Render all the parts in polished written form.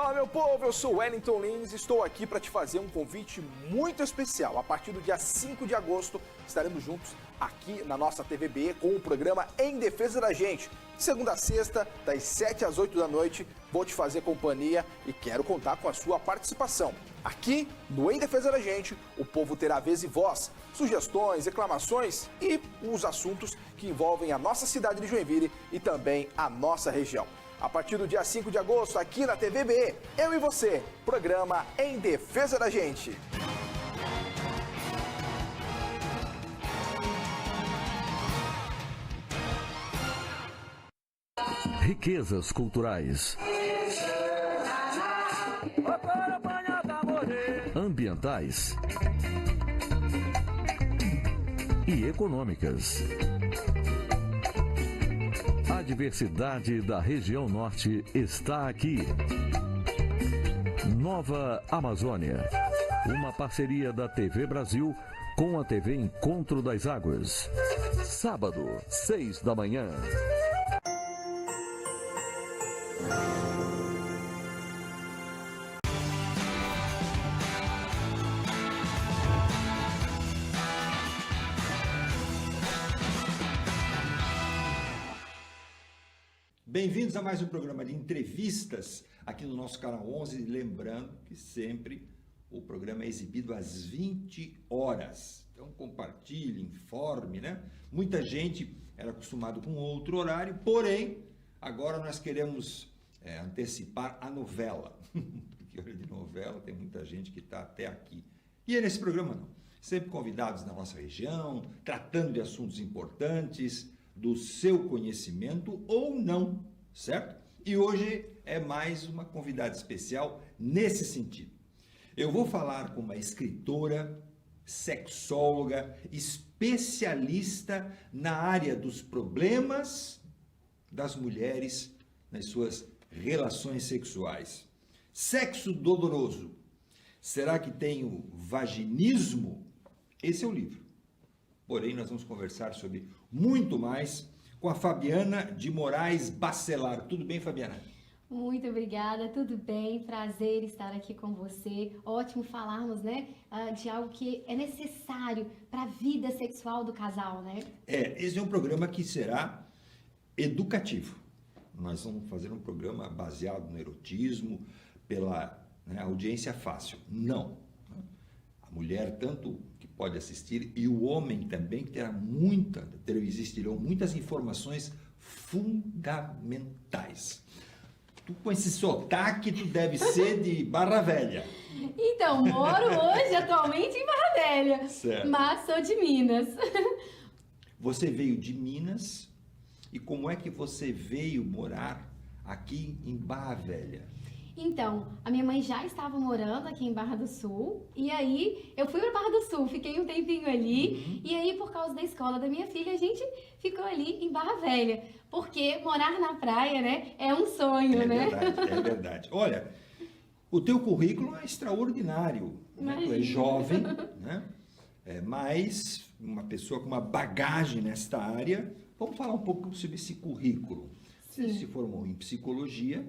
Fala, meu povo, eu sou Wellington Lins e estou aqui para te fazer um convite muito especial. A partir do dia 5 de agosto estaremos juntos aqui na nossa TVB com o programa Em Defesa da Gente. De segunda a sexta, das 7 às 8 da noite, vou te fazer companhia e quero contar com a sua participação. Aqui, no Em Defesa da Gente, o povo terá vez e voz, sugestões, reclamações e os assuntos que envolvem a nossa cidade de Joinville e também a nossa região. A partir do dia 5 de agosto, aqui na TVB, eu e você, programa Em Defesa da Gente. Riquezas culturais, ambientais e econômicas. A diversidade da região norte está aqui. Nova Amazônia, uma parceria da TV Brasil com a TV Encontro das Águas. Sábado, 6 da manhã. Bem-vindos a mais um programa de entrevistas aqui no nosso canal 11. Lembrando que sempre o programa é exibido às 20 horas. Então compartilhe, informe, né? Muita gente era acostumado com outro horário, porém, agora nós queremos antecipar a novela. Porque hora de novela tem muita gente que está até aqui. E é nesse programa não. Sempre convidados da nossa região, tratando de assuntos importantes, do seu conhecimento ou não, certo? E hoje é mais uma convidada especial nesse sentido. Eu vou falar com uma escritora, sexóloga, especialista na área dos problemas das mulheres nas suas relações sexuais. Sexo doloroso. Será que tem o vaginismo? Esse é o livro. Porém, nós vamos conversar sobre muito mais com a Fabiana de Moraes Bacelar. Tudo bem, Fabiana? Muito obrigada, tudo bem? Prazer estar aqui com você. Ótimo falarmos, né, de algo que é necessário para a vida sexual do casal, né? Esse é um programa que será educativo. Nós vamos fazer um programa baseado no erotismo, pela audiência fácil. Não. A mulher, tanto que pode assistir, e o homem também existirão muitas informações fundamentais. Tu, com esse sotaque, tu deve ser de Barra Velha. Então, moro hoje, atualmente, em Barra Velha, certo. Mas sou de Minas. Você veio de Minas, e como é que você veio morar aqui em Barra Velha? Então, a minha mãe já estava morando aqui em Barra do Sul, e aí eu fui para Barra do Sul, fiquei um tempinho ali, e aí por causa da escola da minha filha, a gente ficou ali em Barra Velha, porque morar na praia, né, é um sonho, né? É verdade. Olha, o teu currículo é extraordinário, né? Tu é jovem, né? Mas uma pessoa com uma bagagem nesta área. Vamos falar um pouco sobre esse currículo. Você se formou em psicologia,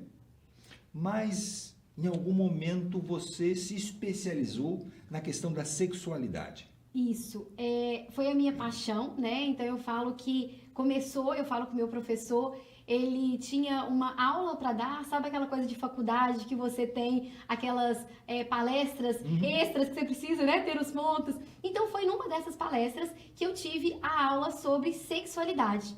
mas em algum momento você se especializou na questão da sexualidade. Isso, foi a minha paixão, né? Então eu falo que eu falo com o meu professor, ele tinha uma aula para dar, sabe aquela coisa de faculdade que você tem aquelas palestras extras que você precisa, né, ter os pontos. Então foi numa dessas palestras que eu tive a aula sobre sexualidade.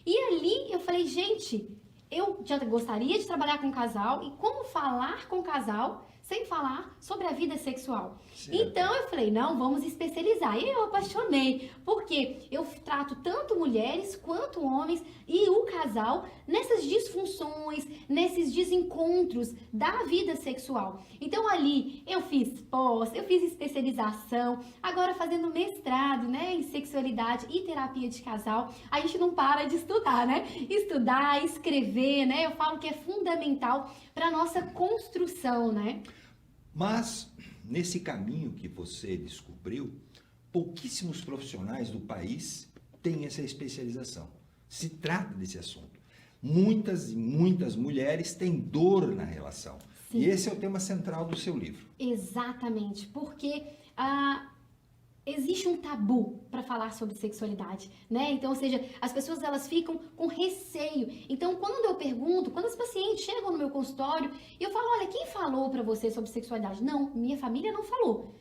E ali eu falei, gente, eu já gostaria de trabalhar com casal e como falar com casal sem falar sobre a vida sexual. Certo. Então eu falei, não, vamos especializar. E eu apaixonei, porque eu trato tanto mulheres quanto homens e o casal nessas disfunções, nesses desencontros da vida sexual. Então ali eu fiz pós, eu fiz especialização, agora fazendo mestrado, né, em sexualidade e terapia de casal. A gente não para de estudar, né? Estudar, escrever, né? Eu falo que é fundamental para nossa construção, né? Mas, nesse caminho que você descobriu, pouquíssimos profissionais do país têm essa especialização. Se trata desse assunto. Muitas e muitas mulheres têm dor na relação. Sim. E esse é o tema central do seu livro. Exatamente, porque existe um tabu para falar sobre sexualidade, né? Então, ou seja, as pessoas elas ficam com receio. Então, quando eu pergunto, quando as pacientes chegam no meu consultório e eu falo, olha, quem falou para você sobre sexualidade? Não, minha família não falou.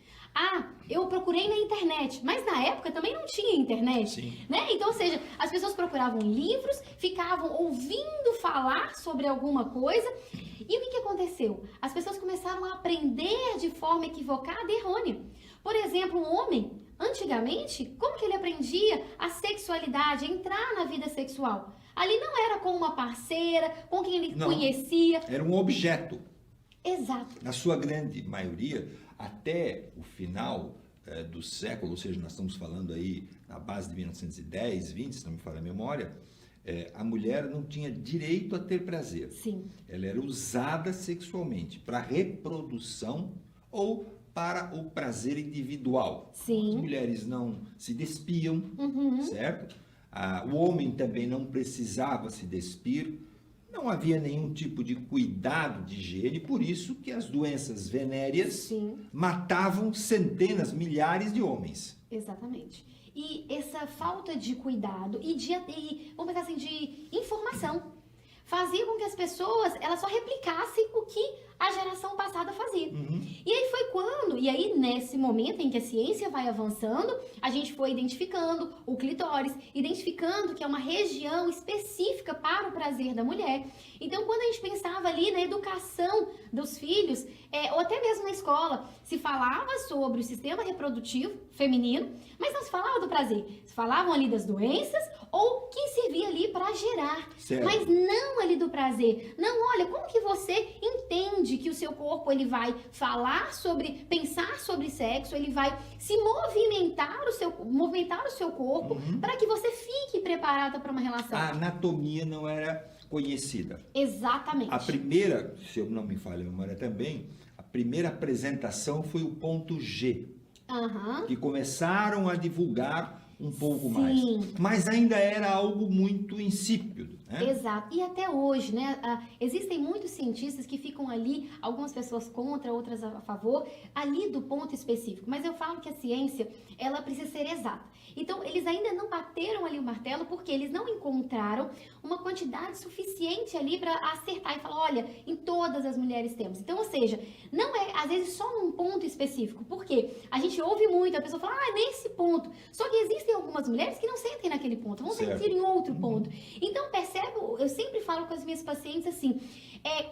Eu procurei na internet, mas na época também não tinha internet, Sim. né? Então, ou seja, as pessoas procuravam livros, ficavam ouvindo falar sobre alguma coisa. E o que aconteceu? As pessoas começaram a aprender de forma equivocada e errônea. Por exemplo, um homem, antigamente, como que ele aprendia a sexualidade, a entrar na vida sexual? Ali não era com uma parceira, com quem ele conhecia. Era um objeto. Exato. Na sua grande maioria, até o final do século, ou seja, nós estamos falando aí na base de 1910, 20, se não me falha a memória, a mulher não tinha direito a ter prazer. Sim. Ela era usada sexualmente para reprodução ou para o prazer individual. Sim. As mulheres não se despiam, certo? O homem também não precisava se despir. Não havia nenhum tipo de cuidado de higiene, por isso que as doenças venéreas Sim. matavam centenas, milhares de homens. Exatamente. E essa falta de cuidado vamos pensar assim, de informação fazia com que as pessoas elas só replicassem o que a geração passada fazia. E aí foi nesse momento em que a ciência vai avançando, a gente foi identificando o clitóris, identificando que é uma região específica para o prazer da mulher. Então, quando a gente pensava ali na educação dos filhos, ou até mesmo na escola, se falava sobre o sistema reprodutivo feminino, mas não se falava do prazer. Se falavam ali das doenças ou que servia ali para gerar, certo. Mas não ali do prazer. Não, olha, como que você entende que o seu corpo ele vai pensar sobre sexo, ele vai se movimentar o seu corpo para que você fique preparada para uma relação. A anatomia não era conhecida. Exatamente. A primeira, se eu não me falha a memória também, a primeira apresentação foi o ponto G, que começaram a divulgar um pouco mais. Mas ainda era algo muito insípido, né? Exato. E até hoje, né? Existem muitos cientistas que ficam ali, algumas pessoas contra, outras a favor, ali do ponto específico. Mas eu falo que a ciência, ela precisa ser exata. Então, eles ainda não bateram ali o martelo porque eles não encontraram uma quantidade suficiente ali para acertar e falar, olha, em todas as mulheres temos. Então, ou seja, não é, às vezes, só num ponto específico. Por quê? A gente ouve muito, a pessoa fala, nesse ponto. Só que existem algumas mulheres que não sentem naquele ponto, vão sentir em outro ponto. Então, eu sempre falo com as minhas pacientes assim,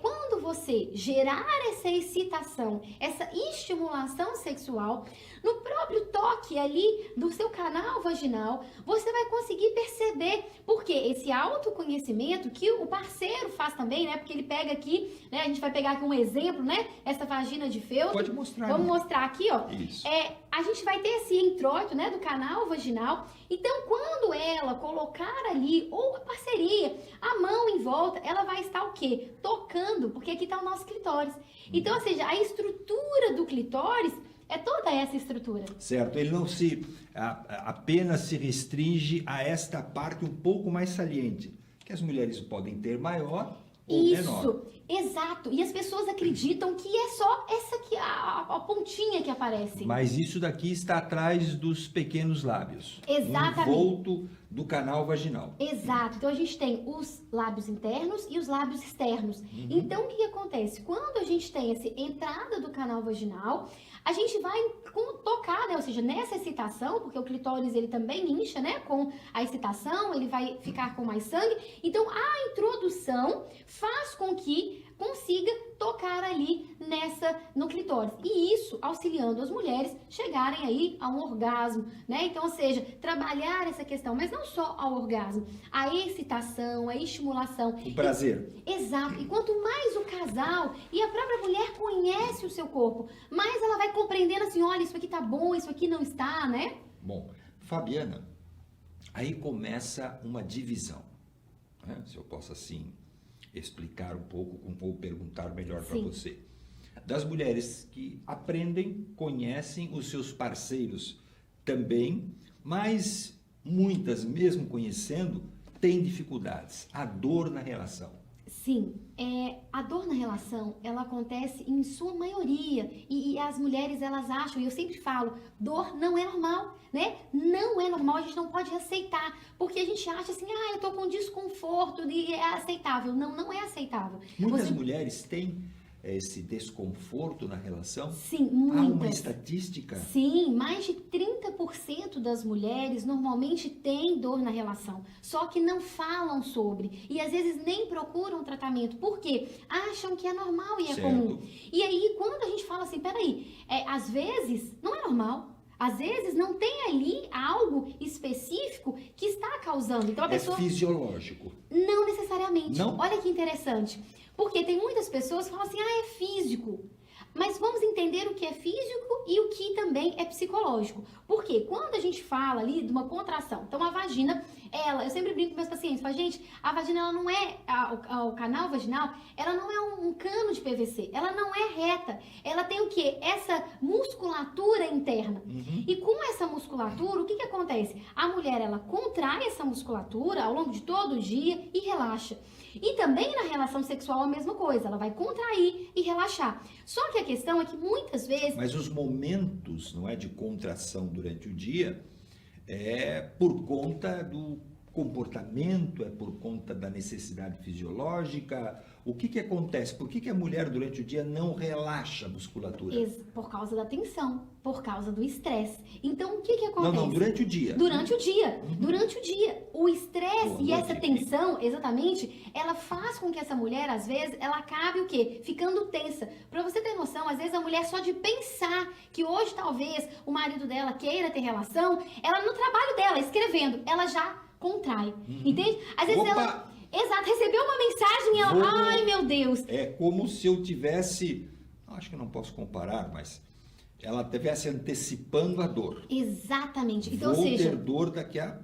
quando você gerar essa excitação, essa estimulação sexual, no próprio toque ali do seu canal vaginal, você vai conseguir perceber, porque esse autoconhecimento que o parceiro faz também, né? Porque ele pega aqui, né? A gente vai pegar aqui um exemplo, né? Essa vagina de feltro. Pode mostrar. Vamos mostrar aqui, ó. Isso. A gente vai ter esse introito, né? Do canal vaginal. Então, quando ela colocar ali, ou a parceria, a mão em volta, ela vai estar o quê? Tocando, porque aqui está o nosso clitóris. Então, ou seja, a estrutura do clitóris é toda essa estrutura. Certo, ele não apenas se restringe a esta parte um pouco mais saliente, que as mulheres podem ter maior ou menor. Isso, exato. E as pessoas acreditam que é só essa aqui, a pontinha que aparece. Mas isso daqui está atrás dos pequenos lábios. Exatamente. No envolto do canal vaginal. Exato. Então, a gente tem os lábios internos e os lábios externos. Então, o que acontece? Quando a gente tem essa entrada do canal vaginal, a gente vai tocar, né? Ou seja, nessa excitação, porque o clitóris ele também incha, né? Com a excitação, ele vai ficar com mais sangue. Então, a introdução faz com que consiga tocar ali no clitóris. E isso auxiliando as mulheres chegarem aí a um orgasmo, né? Então, ou seja, trabalhar essa questão, mas não só ao orgasmo, a excitação, a estimulação. O prazer. Exato. E quanto mais o casal e a própria mulher conhece o seu corpo, mais ela vai compreendendo assim, olha, isso aqui tá bom, isso aqui não está, né? Bom, Fabiana, aí começa uma divisão, né? Se eu posso assim explicar um pouco ou perguntar melhor para você. Das mulheres que aprendem, conhecem os seus parceiros também, mas muitas, mesmo conhecendo, têm dificuldades, a dor na relação. Sim, a dor na relação, ela acontece em sua maioria e as mulheres, elas acham, e eu sempre falo, dor não é normal, né? Não é normal, a gente não pode aceitar, porque a gente acha assim, eu tô com desconforto e é aceitável. Não, não é aceitável. Muitas mulheres têm esse desconforto na relação? Sim, Há uma muitas. estatística? Sim, mais de 30% das mulheres normalmente têm dor na relação, só que não falam sobre e às vezes nem procuram tratamento, porque acham que é normal e é Certo. comum. E aí, quando a gente fala assim, peraí, às vezes não é normal. Às vezes não tem ali algo específico que está causando. Então a pessoa... É fisiológico. Não necessariamente. Não? Olha que interessante. Porque tem muitas pessoas que falam assim, é físico. Mas vamos entender o que é físico e o que também é psicológico. Porque quando a gente fala ali de uma contração, então a vagina, eu sempre brinco com meus pacientes, falo, gente, a vagina ela não é, o canal vaginal, ela não é um cano de PVC, ela não é reta, ela tem o quê? Essa musculatura interna. E com essa musculatura, o que acontece? A mulher, ela contrai essa musculatura ao longo de todo o dia e relaxa. E também na relação sexual a mesma coisa, ela vai contrair e relaxar. Só que a questão é que muitas vezes... Mas os momentos, não é, de contração durante o dia é por conta do comportamento, é por conta da necessidade fisiológica. O que acontece? Por que a mulher durante o dia não relaxa a musculatura? Por causa da tensão, por causa do estresse. Então, o que acontece? Não, durante o dia. Durante o dia. Durante o dia. O estresse e essa tensão, exatamente, ela faz com que essa mulher, às vezes, ela acabe o quê? Ficando tensa. Pra você ter noção, às vezes a mulher só de pensar que hoje talvez o marido dela queira ter relação, ela no trabalho dela, escrevendo, ela já contrai. Entende? Às vezes ela... Exato, recebeu uma mensagem e ela, ai meu Deus. É como se eu tivesse, acho que não posso comparar, mas ela estivesse antecipando a dor. Exatamente. Então, Vou ou seja, ter dor daqui a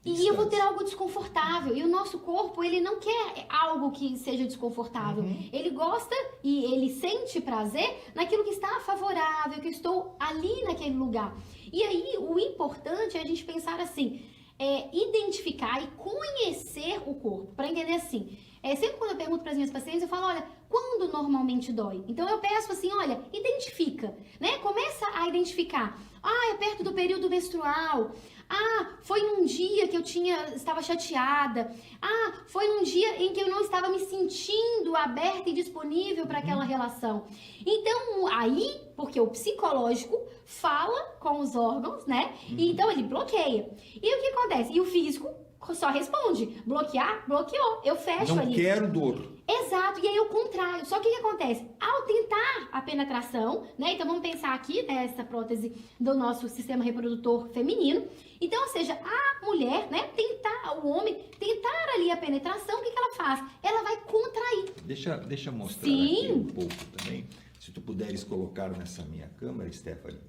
e eu vou ter algo desconfortável. E o nosso corpo, ele não quer algo que seja desconfortável. Ele gosta e ele sente prazer naquilo que está favorável, que eu estou ali naquele lugar. E aí, o importante é a gente pensar assim, identificar e conhecer o corpo, para entender assim. Sempre quando eu pergunto para as minhas pacientes, eu falo, olha, quando normalmente dói? Então eu peço assim, olha, identifica, né? Começa a identificar. É perto do período menstrual. Foi num dia que eu estava chateada. Foi num dia em que eu não estava me sentindo aberta e disponível para aquela relação. Então, aí, porque o psicológico fala com os órgãos, né? E então ele bloqueia. E o que acontece? E o físico só responde. Bloquear, bloqueou. Eu fecho ali. Não quero dor. Exato, e aí eu contraio. Só que o que acontece? Ao tentar a penetração, né? Então vamos pensar aqui nessa prótese do nosso sistema reprodutor feminino. Então, ou seja, a mulher, né, o homem tentar ali a penetração, o que ela faz? Ela vai contrair. Deixa eu mostrar Sim. aqui um pouco também. Se tu puderes colocar nessa minha câmera, Stephanie.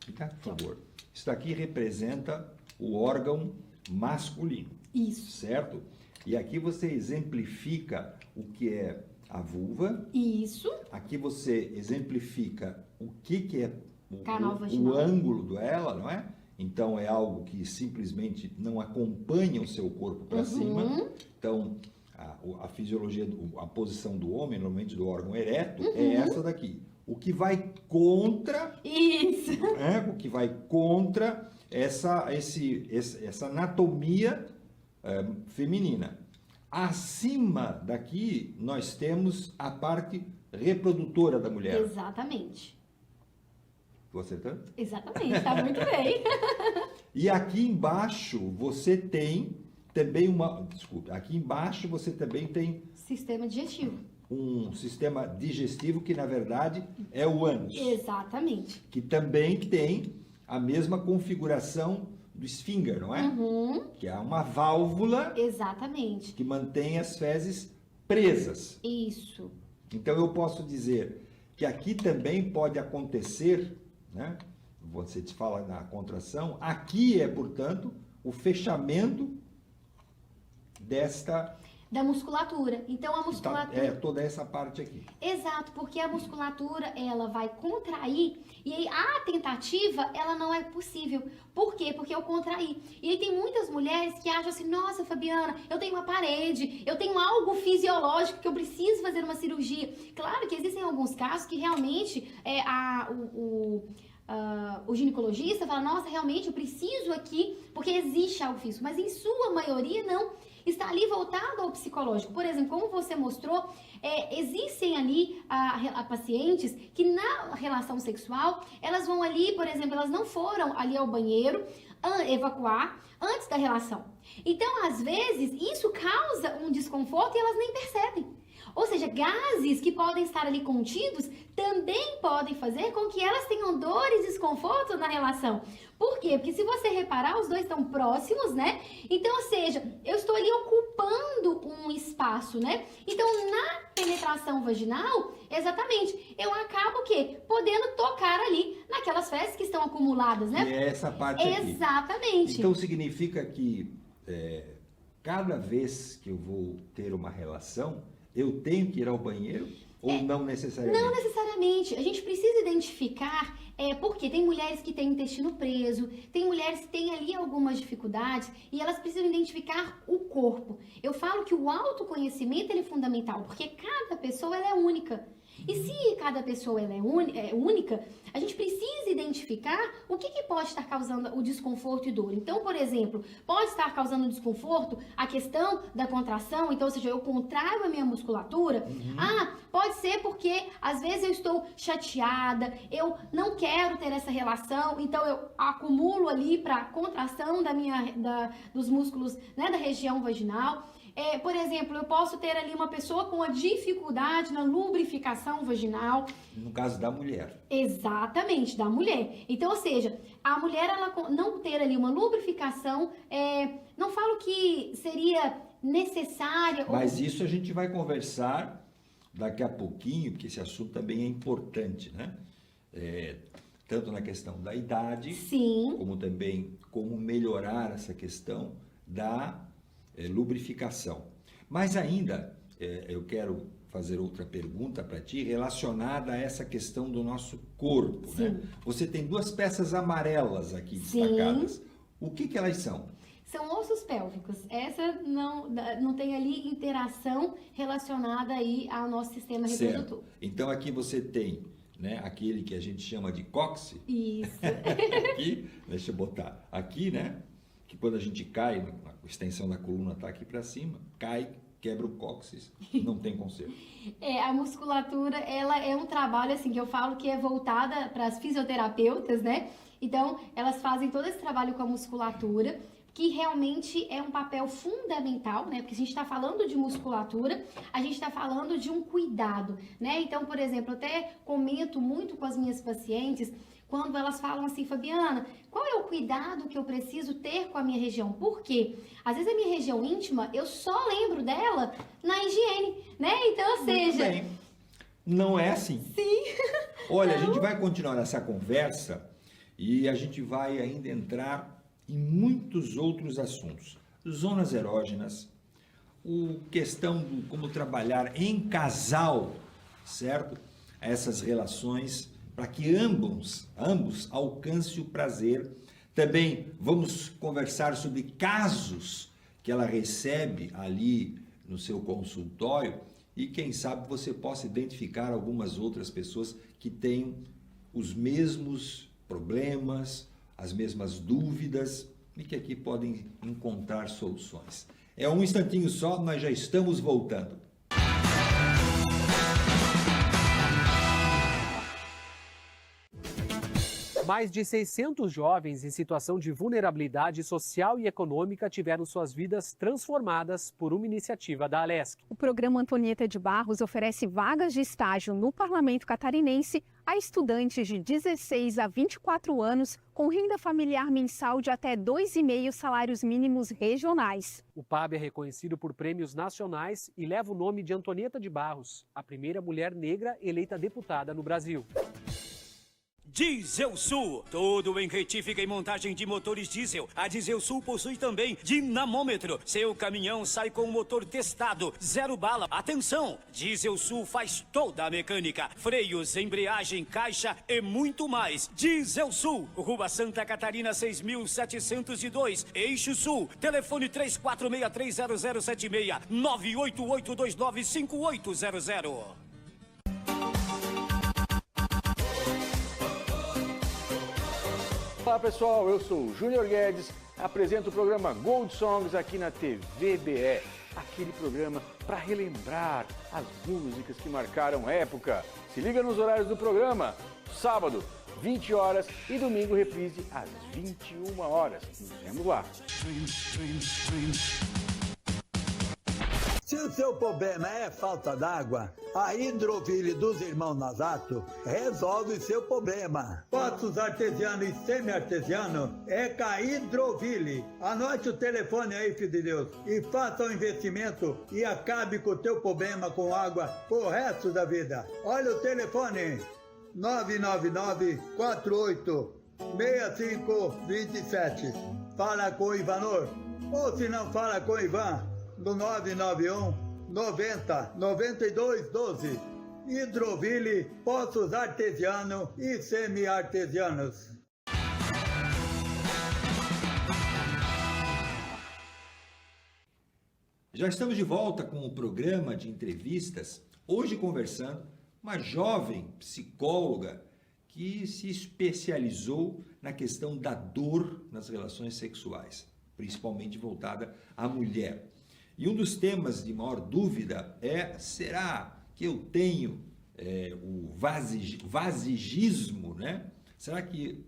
Por favor. Isso daqui representa o órgão masculino. Isso. Certo? E aqui você exemplifica o que é a vulva. Isso. Aqui você exemplifica o que é Canal vaginal. o ângulo dela, não é? Então é algo que simplesmente não acompanha o seu corpo para cima. Então a fisiologia, a posição do homem, normalmente do órgão ereto, é essa daqui. O que vai contra... Isso. O que vai contra essa anatomia feminina. Acima daqui, nós temos a parte reprodutora da mulher. Exatamente. Estou acertando? Exatamente, está muito bem. E aqui embaixo você tem também aqui embaixo você também tem Sistema digestivo. um sistema digestivo que na verdade é o ânus. Exatamente. Que também tem a mesma configuração do esfíncter, não é? Que é uma válvula. Exatamente. Que mantém as fezes presas. Isso. Então eu posso dizer que aqui também pode acontecer, né? Você te fala na contração, aqui é, portanto, o fechamento desta Da musculatura. Então a musculatura... É toda essa parte aqui. Exato, porque a musculatura, ela vai contrair e aí a tentativa, ela não é possível. Por quê? Porque eu contraí. E aí tem muitas mulheres que acham assim, nossa, Fabiana, eu tenho uma parede, eu tenho algo fisiológico que eu preciso fazer uma cirurgia. Claro que existem alguns casos que realmente o ginecologista fala, nossa, realmente eu preciso aqui, porque existe algo físico. Mas em sua maioria, não. Está ali voltado ao psicológico. Por exemplo, como você mostrou, existem ali pacientes que na relação sexual, elas vão ali, por exemplo, elas não foram ali ao banheiro evacuar antes da relação. Então, às vezes, isso causa um desconforto e elas nem percebem. Ou seja, gases que podem estar ali contidos também podem fazer com que elas tenham dores e desconforto na relação. Por quê? Porque se você reparar, os dois estão próximos, né? Então, ou seja, eu estou ali ocupando um espaço, né? Então, na penetração vaginal, exatamente, eu acabo o quê? Podendo tocar ali naquelas fezes que estão acumuladas, né? E é essa parte aqui. Exatamente. Então, significa que cada vez que eu vou ter uma relação, eu tenho que ir ao banheiro ou não necessariamente? Não necessariamente. A gente precisa identificar, porque tem mulheres que têm intestino preso, tem mulheres que têm ali algumas dificuldades e elas precisam identificar o corpo. Eu falo que o autoconhecimento ele é fundamental, porque cada pessoa ela é única. E se cada pessoa ela é única, a gente precisa identificar o que pode estar causando o desconforto e dor. Então, por exemplo, pode estar causando desconforto a questão da contração, então, ou seja, eu contraio a minha musculatura. Pode ser porque às vezes eu estou chateada, eu não quero ter essa relação, então eu acumulo ali para contração dos músculos, né, da região vaginal. Por exemplo, eu posso ter ali uma pessoa com uma dificuldade na lubrificação vaginal. No caso da mulher. Exatamente, da mulher. Então, ou seja, a mulher ela não ter ali uma lubrificação, não falo que seria necessária. Mas isso a gente vai conversar daqui a pouquinho, porque esse assunto também é importante, né? Tanto na questão da idade, sim, como também como melhorar essa questão da lubrificação. Mas ainda, eu quero fazer outra pergunta para ti relacionada a essa questão do nosso corpo, né? Você tem duas peças amarelas aqui destacadas. Sim. O que elas são? São ossos pélvicos. Essa não tem ali interação relacionada aí ao nosso sistema reprodutor. Certo. Então aqui você tem, né, aquele que a gente chama de cóccix. Isso. Aqui, deixa eu botar aqui, né? Que quando a gente cai, a extensão da coluna está aqui para cima, cai, quebra o cóccix, não tem conserto. A musculatura, ela é um trabalho, assim, que eu falo que é voltada para as fisioterapeutas, né? Então, elas fazem todo esse trabalho com a musculatura, que realmente é um papel fundamental, né? Porque se a gente está falando de musculatura, a gente está falando de um cuidado, né? Então, por exemplo, eu até comento muito com as minhas pacientes, quando elas falam assim, Fabiana, qual é o cuidado que eu preciso ter com a minha região? Por quê? Às vezes a minha região íntima, eu só lembro dela na higiene, né? Então, ou seja... Muito bem. Não é assim. Sim. Olha, a gente vai continuar essa conversa e a gente vai ainda entrar em muitos outros assuntos. Zonas erógenas, questão de como trabalhar em casal, certo? Essas relações para que ambos alcancem o prazer. Também vamos conversar sobre casos que ela recebe ali no seu consultório e quem sabe você possa identificar algumas outras pessoas que têm os mesmos problemas, as mesmas dúvidas e que aqui podem encontrar soluções. É um instantinho só, nós já estamos voltando. Mais de 600 jovens em situação de vulnerabilidade social e econômica tiveram suas vidas transformadas por uma iniciativa da Alesc. O programa Antonieta de Barros oferece vagas de estágio no Parlamento Catarinense a estudantes de 16 a 24 anos com renda familiar mensal de até 2,5 salários mínimos regionais. O PAB é reconhecido por prêmios nacionais e leva o nome de Antonieta de Barros, a primeira mulher negra eleita deputada no Brasil. Diesel Sul, todo em retífica e montagem de motores diesel. A Diesel Sul possui também dinamômetro. Seu caminhão sai com o motor testado, 0 bala. Atenção, Diesel Sul faz toda a mecânica, freios, embreagem, caixa e muito mais. Diesel Sul, Rua Santa Catarina 6702, Eixo Sul. Telefone 34630076, 988295800. Olá pessoal, eu sou o Júnior Guedes, apresento o programa Gold Songs aqui na TVBE, aquele programa para relembrar as músicas que marcaram a época. Se liga nos horários do programa, sábado, 20 horas e domingo reprise às 21 horas. Nos vemos lá. Se o seu problema é falta d'água, a Hidroville dos Irmãos Nazato resolve seu problema. Poços artesiano e semi-artesiano é com a Hidroville. Anote o telefone aí, filho de Deus, e faça um investimento e acabe com o teu problema com água pro resto da vida. Olha o telefone, 999-48-6527. Fala com o Ivanor, ou se não fala com o Ivan, do 991 90 92 12. Hidroville, poços artesianos e semi-artesianos. Já estamos de volta com o programa de entrevistas, hoje conversando com uma jovem psicóloga que se especializou na questão da dor nas relações sexuais, principalmente voltada à mulher. E um dos temas de maior dúvida é, será que eu tenho o vaginismo, né? Será que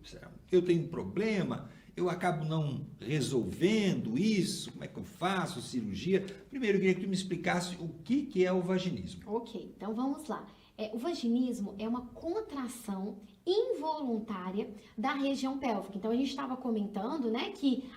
eu tenho um problema? Eu acabo não resolvendo isso? Como é que eu faço? Cirurgia? Primeiro, eu queria que tu me explicasse o que é o vaginismo. Ok, então vamos lá. O vaginismo é uma contração involuntária da região pélvica. Então a gente estava comentando, né, que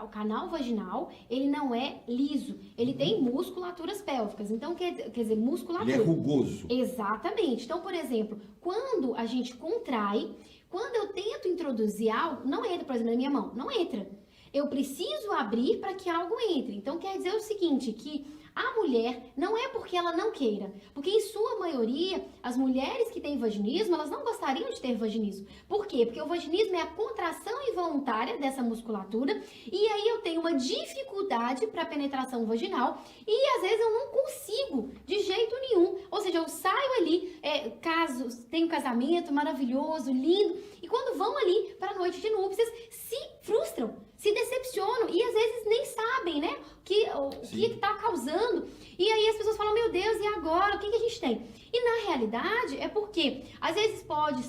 o canal vaginal, ele não é liso, ele tem musculaturas pélvicas. Então quer dizer, musculatura. Ele é rugoso. Exatamente. Então, por exemplo, quando a gente contrai, quando eu tento introduzir algo, não entra, por exemplo, na minha mão, não entra. Eu preciso abrir para que algo entre. Então quer dizer o seguinte, que a mulher não é porque ela não queira, porque em sua maioria, as mulheres que têm vaginismo, elas não gostariam de ter vaginismo. Por quê? Porque o vaginismo é a contração involuntária dessa musculatura e aí eu tenho uma dificuldade para penetração vaginal e às vezes eu não consigo de jeito nenhum. Ou seja, eu saio ali, tenho um casamento maravilhoso, lindo, e quando vão ali para a noite de núpcias, se frustram, se decepcionam e às vezes nem sabem, né, o que está causando. E aí as pessoas falam, meu Deus, e agora? O que a gente tem? E na realidade é porque às vezes pode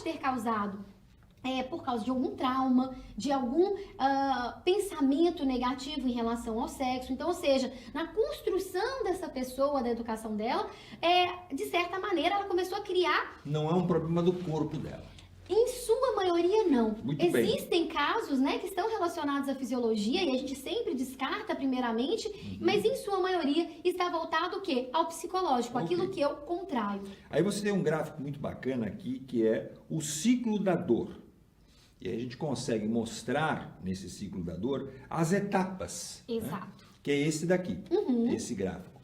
ter causado por causa de algum trauma, de algum pensamento negativo em relação ao sexo. Então, ou seja, na construção dessa pessoa, da educação dela, de certa maneira ela começou a criar... Não é um problema do corpo dela. Em sua maioria, não. Muito Existem casos, né, que estão relacionados à fisiologia e a gente sempre descarta primeiramente, mas em sua maioria está voltado o quê? Ao psicológico, aquilo que eu contraio. Aí você tem um gráfico muito bacana aqui, que é o ciclo da dor. E aí a gente consegue mostrar nesse ciclo da dor as etapas. Exato. Né? Que é esse daqui, esse gráfico.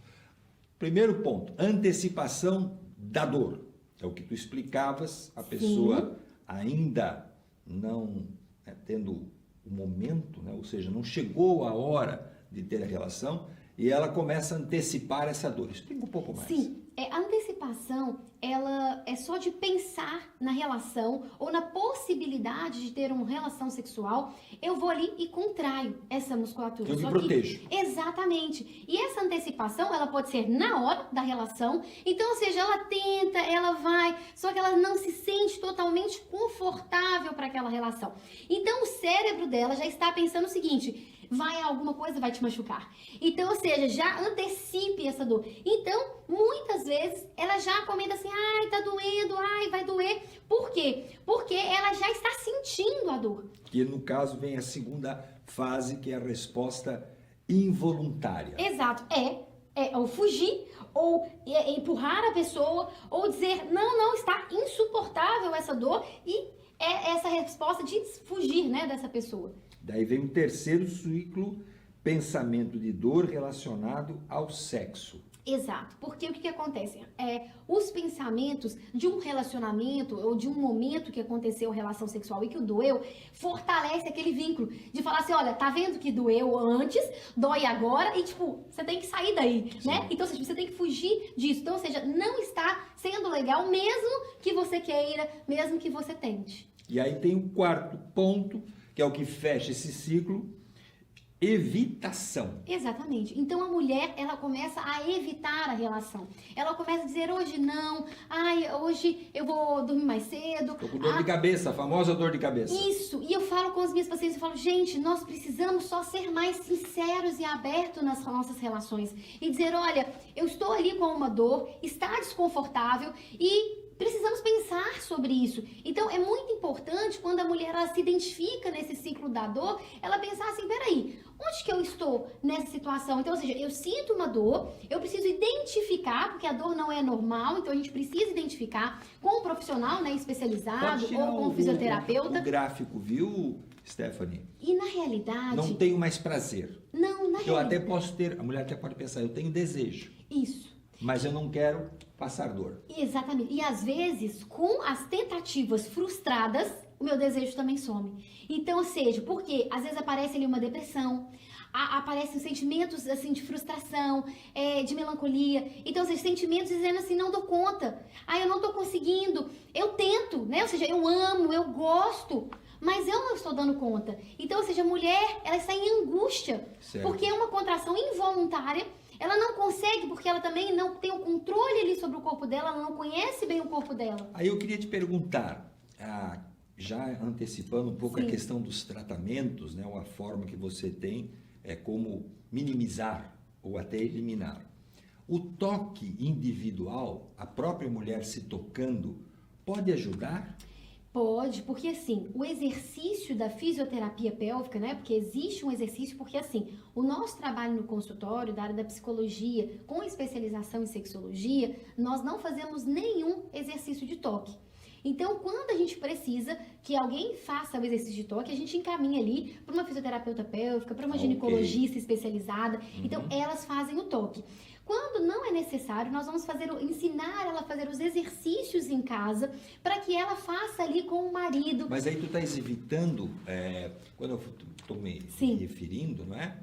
Primeiro ponto, antecipação da dor. É o que tu explicavas, a pessoa ainda não tendo o momento, né? Ou seja, não chegou a hora de ter a relação e ela começa a antecipar essa dor. Explica um pouco mais. Sim, a antecipação, ela é só de pensar na relação ou na possibilidade de ter uma relação sexual, eu vou ali e contraio essa musculatura. Eu me protejo. Exatamente. E essa antecipação, ela pode ser na hora da relação, então, ou seja, ela tenta, ela vai, só que ela não se sente totalmente confortável para aquela relação. Então, o cérebro dela já está pensando o seguinte... alguma coisa vai te machucar. Então, ou seja, já antecipe essa dor. Então, muitas vezes, ela já comenta assim, ai, tá doendo, ai, vai doer. Por quê? Porque ela já está sentindo a dor. E no caso vem a segunda fase, que é a resposta involuntária. Exato, ou fugir, ou empurrar a pessoa, ou dizer, não, está insuportável essa dor, e é essa resposta de fugir, né, dessa pessoa. Daí vem um terceiro ciclo, pensamento de dor relacionado ao sexo. Exato, porque o que acontece? Os pensamentos de um relacionamento ou de um momento que aconteceu relação sexual e que o doeu, fortalece aquele vínculo de falar assim, olha, tá vendo que doeu antes, dói agora e tipo, você tem que sair daí, Sim. né? Então, ou seja, você tem que fugir disso. Então, ou seja, não está sendo legal mesmo que você queira, mesmo que você tente. E aí tem o quarto ponto, que é o que fecha esse ciclo, evitação. Exatamente. Então a mulher, ela começa a evitar a relação. Ela começa a dizer, hoje não, hoje eu vou dormir mais cedo. Tô com dor de cabeça, a famosa dor de cabeça. Isso. E eu falo com as minhas pacientes, eu falo, gente, nós precisamos só ser mais sinceros e abertos nas nossas relações. E dizer, olha, eu estou ali com uma dor, está desconfortável e precisamos pensar sobre isso. Então, é muito importante, quando a mulher ela se identifica nesse ciclo da dor, ela pensar assim, peraí, onde que eu estou nessa situação? Então, ou seja, eu sinto uma dor, eu preciso identificar, porque a dor não é normal, então a gente precisa identificar com um profissional, né, especializado, ou com um fisioterapeuta. O gráfico, viu, Stephanie? E na realidade... Não tenho mais prazer. Não, na Eu realidade... até posso ter, a mulher até pode pensar, eu tenho desejo. Isso. Mas eu não quero passar dor. Exatamente. E às vezes, com as tentativas frustradas, o meu desejo também some. Então, ou seja, porque às vezes aparece ali uma depressão, aparecem sentimentos assim de frustração, de melancolia. Então, ou seja, sentimentos dizendo assim, não dou conta. Eu não tô conseguindo. Eu tento, né? Ou seja, eu amo, eu gosto, mas eu não estou dando conta. Então, ou seja, a mulher, ela está em angústia, certo, porque é uma contração involuntária. Ela não consegue porque ela também não tem o controle ali sobre o corpo dela, ela não conhece bem o corpo dela. Aí eu queria te perguntar, já antecipando um pouco Sim. a questão dos tratamentos, né, uma forma que você tem como minimizar ou até eliminar. O toque individual, a própria mulher se tocando, pode ajudar? Pode, porque assim, o exercício da fisioterapia pélvica, né? Porque existe um exercício, porque assim, o nosso trabalho no consultório, da área da psicologia, com especialização em sexologia, nós não fazemos nenhum exercício de toque. Então, quando a gente precisa que alguém faça o exercício de toque, a gente encaminha ali para uma fisioterapeuta pélvica, para uma ginecologista especializada. Então, elas fazem o toque. Quando não é necessário, nós vamos ensinar ela a fazer os exercícios em casa para que ela faça ali com o marido. Mas aí tu estás evitando, quando eu estou me referindo, não é?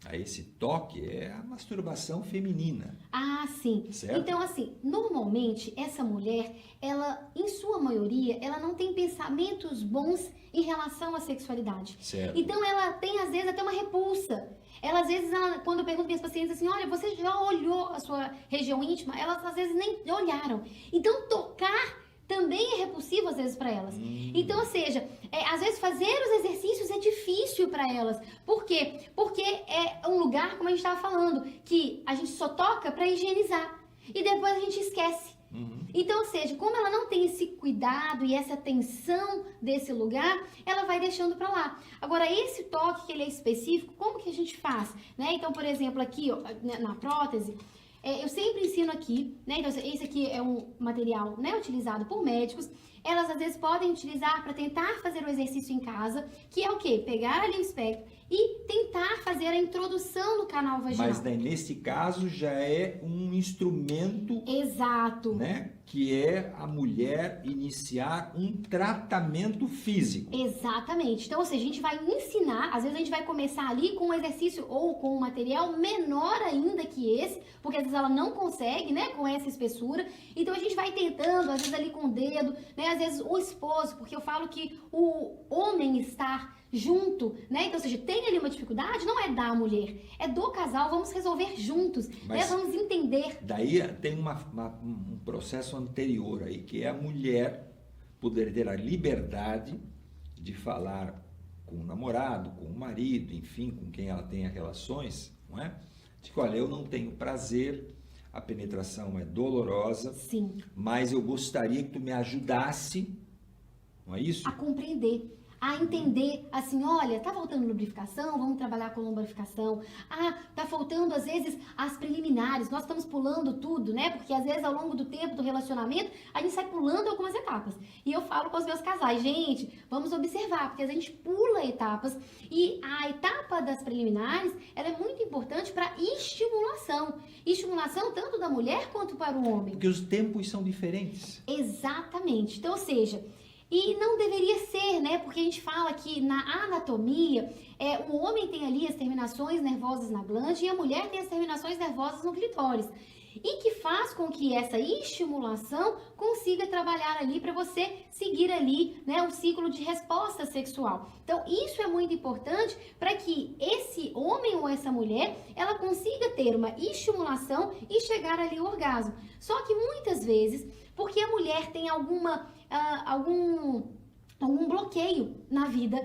A esse toque, é a masturbação feminina. Sim. Certo? Então, assim, normalmente, essa mulher, ela, em sua maioria, ela não tem pensamentos bons em relação à sexualidade. Certo. Então, ela tem, às vezes, até uma repulsa. Ela, às vezes, quando eu pergunto para as pacientes assim, olha, você já olhou a sua região íntima? Elas, às vezes, nem olharam. Então, tocar também é repulsivo, às vezes, para elas. Então, ou seja, às vezes, fazer os exercícios é difícil para elas. Por quê? Porque é um lugar, como a gente estava falando, que a gente só toca para higienizar. E depois a gente esquece. Então, ou seja, como ela não tem esse cuidado e essa atenção desse lugar, ela vai deixando para lá. Agora, esse toque que ele é específico, como que a gente faz? Né? Então, por exemplo, aqui ó, na prótese, eu sempre ensino aqui, né? Então, esse aqui é um material, né, utilizado por médicos. Elas, às vezes, podem utilizar para tentar fazer o exercício em casa, que é o quê? Pegar ali o espectro e tentar fazer a introdução do canal vaginal. Mas, né, nesse caso, já é um instrumento... Exato. Né, que é a mulher iniciar um tratamento físico. Exatamente. Então, ou seja, a gente vai ensinar, às vezes a gente vai começar ali com um exercício ou com um material menor ainda que esse, porque às vezes ela não consegue, né, com essa espessura. Então, a gente vai tentando, às vezes ali com o dedo, né, às vezes o esposo, porque eu falo que o homem estar junto, né? Então, ou seja, tem ali uma dificuldade, não é da mulher, é do casal, vamos resolver juntos, né? Vamos entender. Daí tem um processo anterior aí, que é a mulher poder ter a liberdade de falar com o namorado, com o marido, enfim, com quem ela tenha relações, não é? De que, olha, eu não tenho prazer, a penetração é dolorosa, sim, mas eu gostaria que tu me ajudasse, não é isso? A compreender. a entender assim, olha, tá faltando lubrificação, vamos trabalhar com lubrificação. Ah, tá faltando às vezes as preliminares, nós estamos pulando tudo, né? Porque às vezes ao longo do tempo do relacionamento, a gente sai pulando algumas etapas. E eu falo com os meus casais, gente, vamos observar, porque a gente pula etapas e a etapa das preliminares, ela é muito importante para estimulação. Estimulação tanto da mulher quanto para o homem. Porque os tempos são diferentes. Exatamente. Então, ou seja, e não deveria ser, né? Porque a gente fala que na anatomia, o homem tem ali as terminações nervosas na glândula e a mulher tem as terminações nervosas no clitóris. E que faz com que essa estimulação consiga trabalhar ali para você seguir ali, né, o ciclo de resposta sexual. Então, isso é muito importante para que esse homem ou essa mulher, ela consiga ter uma estimulação e chegar ali ao orgasmo. Só que muitas vezes, porque a mulher tem algum bloqueio na vida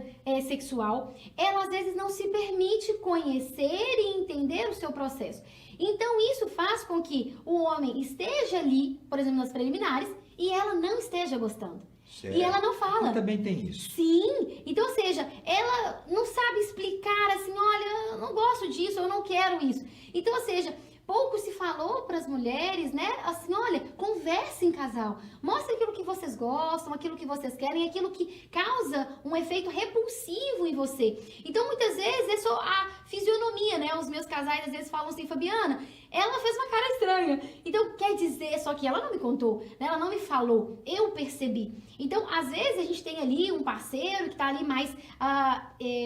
sexual, ela às vezes não se permite conhecer e entender o seu processo. Então isso faz com que o homem esteja ali, por exemplo, nas preliminares, e ela não esteja gostando. Certo. E ela não fala. Mas também tem isso. Sim. Então, ou seja, ela não sabe explicar assim, olha, eu não gosto disso, eu não quero isso. Então, ou seja, pouco se falou para as mulheres, né? Assim, olha, converse em casal. Mostre aquilo que vocês gostam, aquilo que vocês querem, aquilo que causa um efeito repulsivo em você. Então, muitas vezes, é só a fisionomia, né? Os meus casais, às vezes, falam assim, Fabiana, ela fez uma cara estranha. Então, quer dizer, só que ela não me contou, né? Ela não me falou, eu percebi. Então, às vezes, a gente tem ali um parceiro que tá ali mais,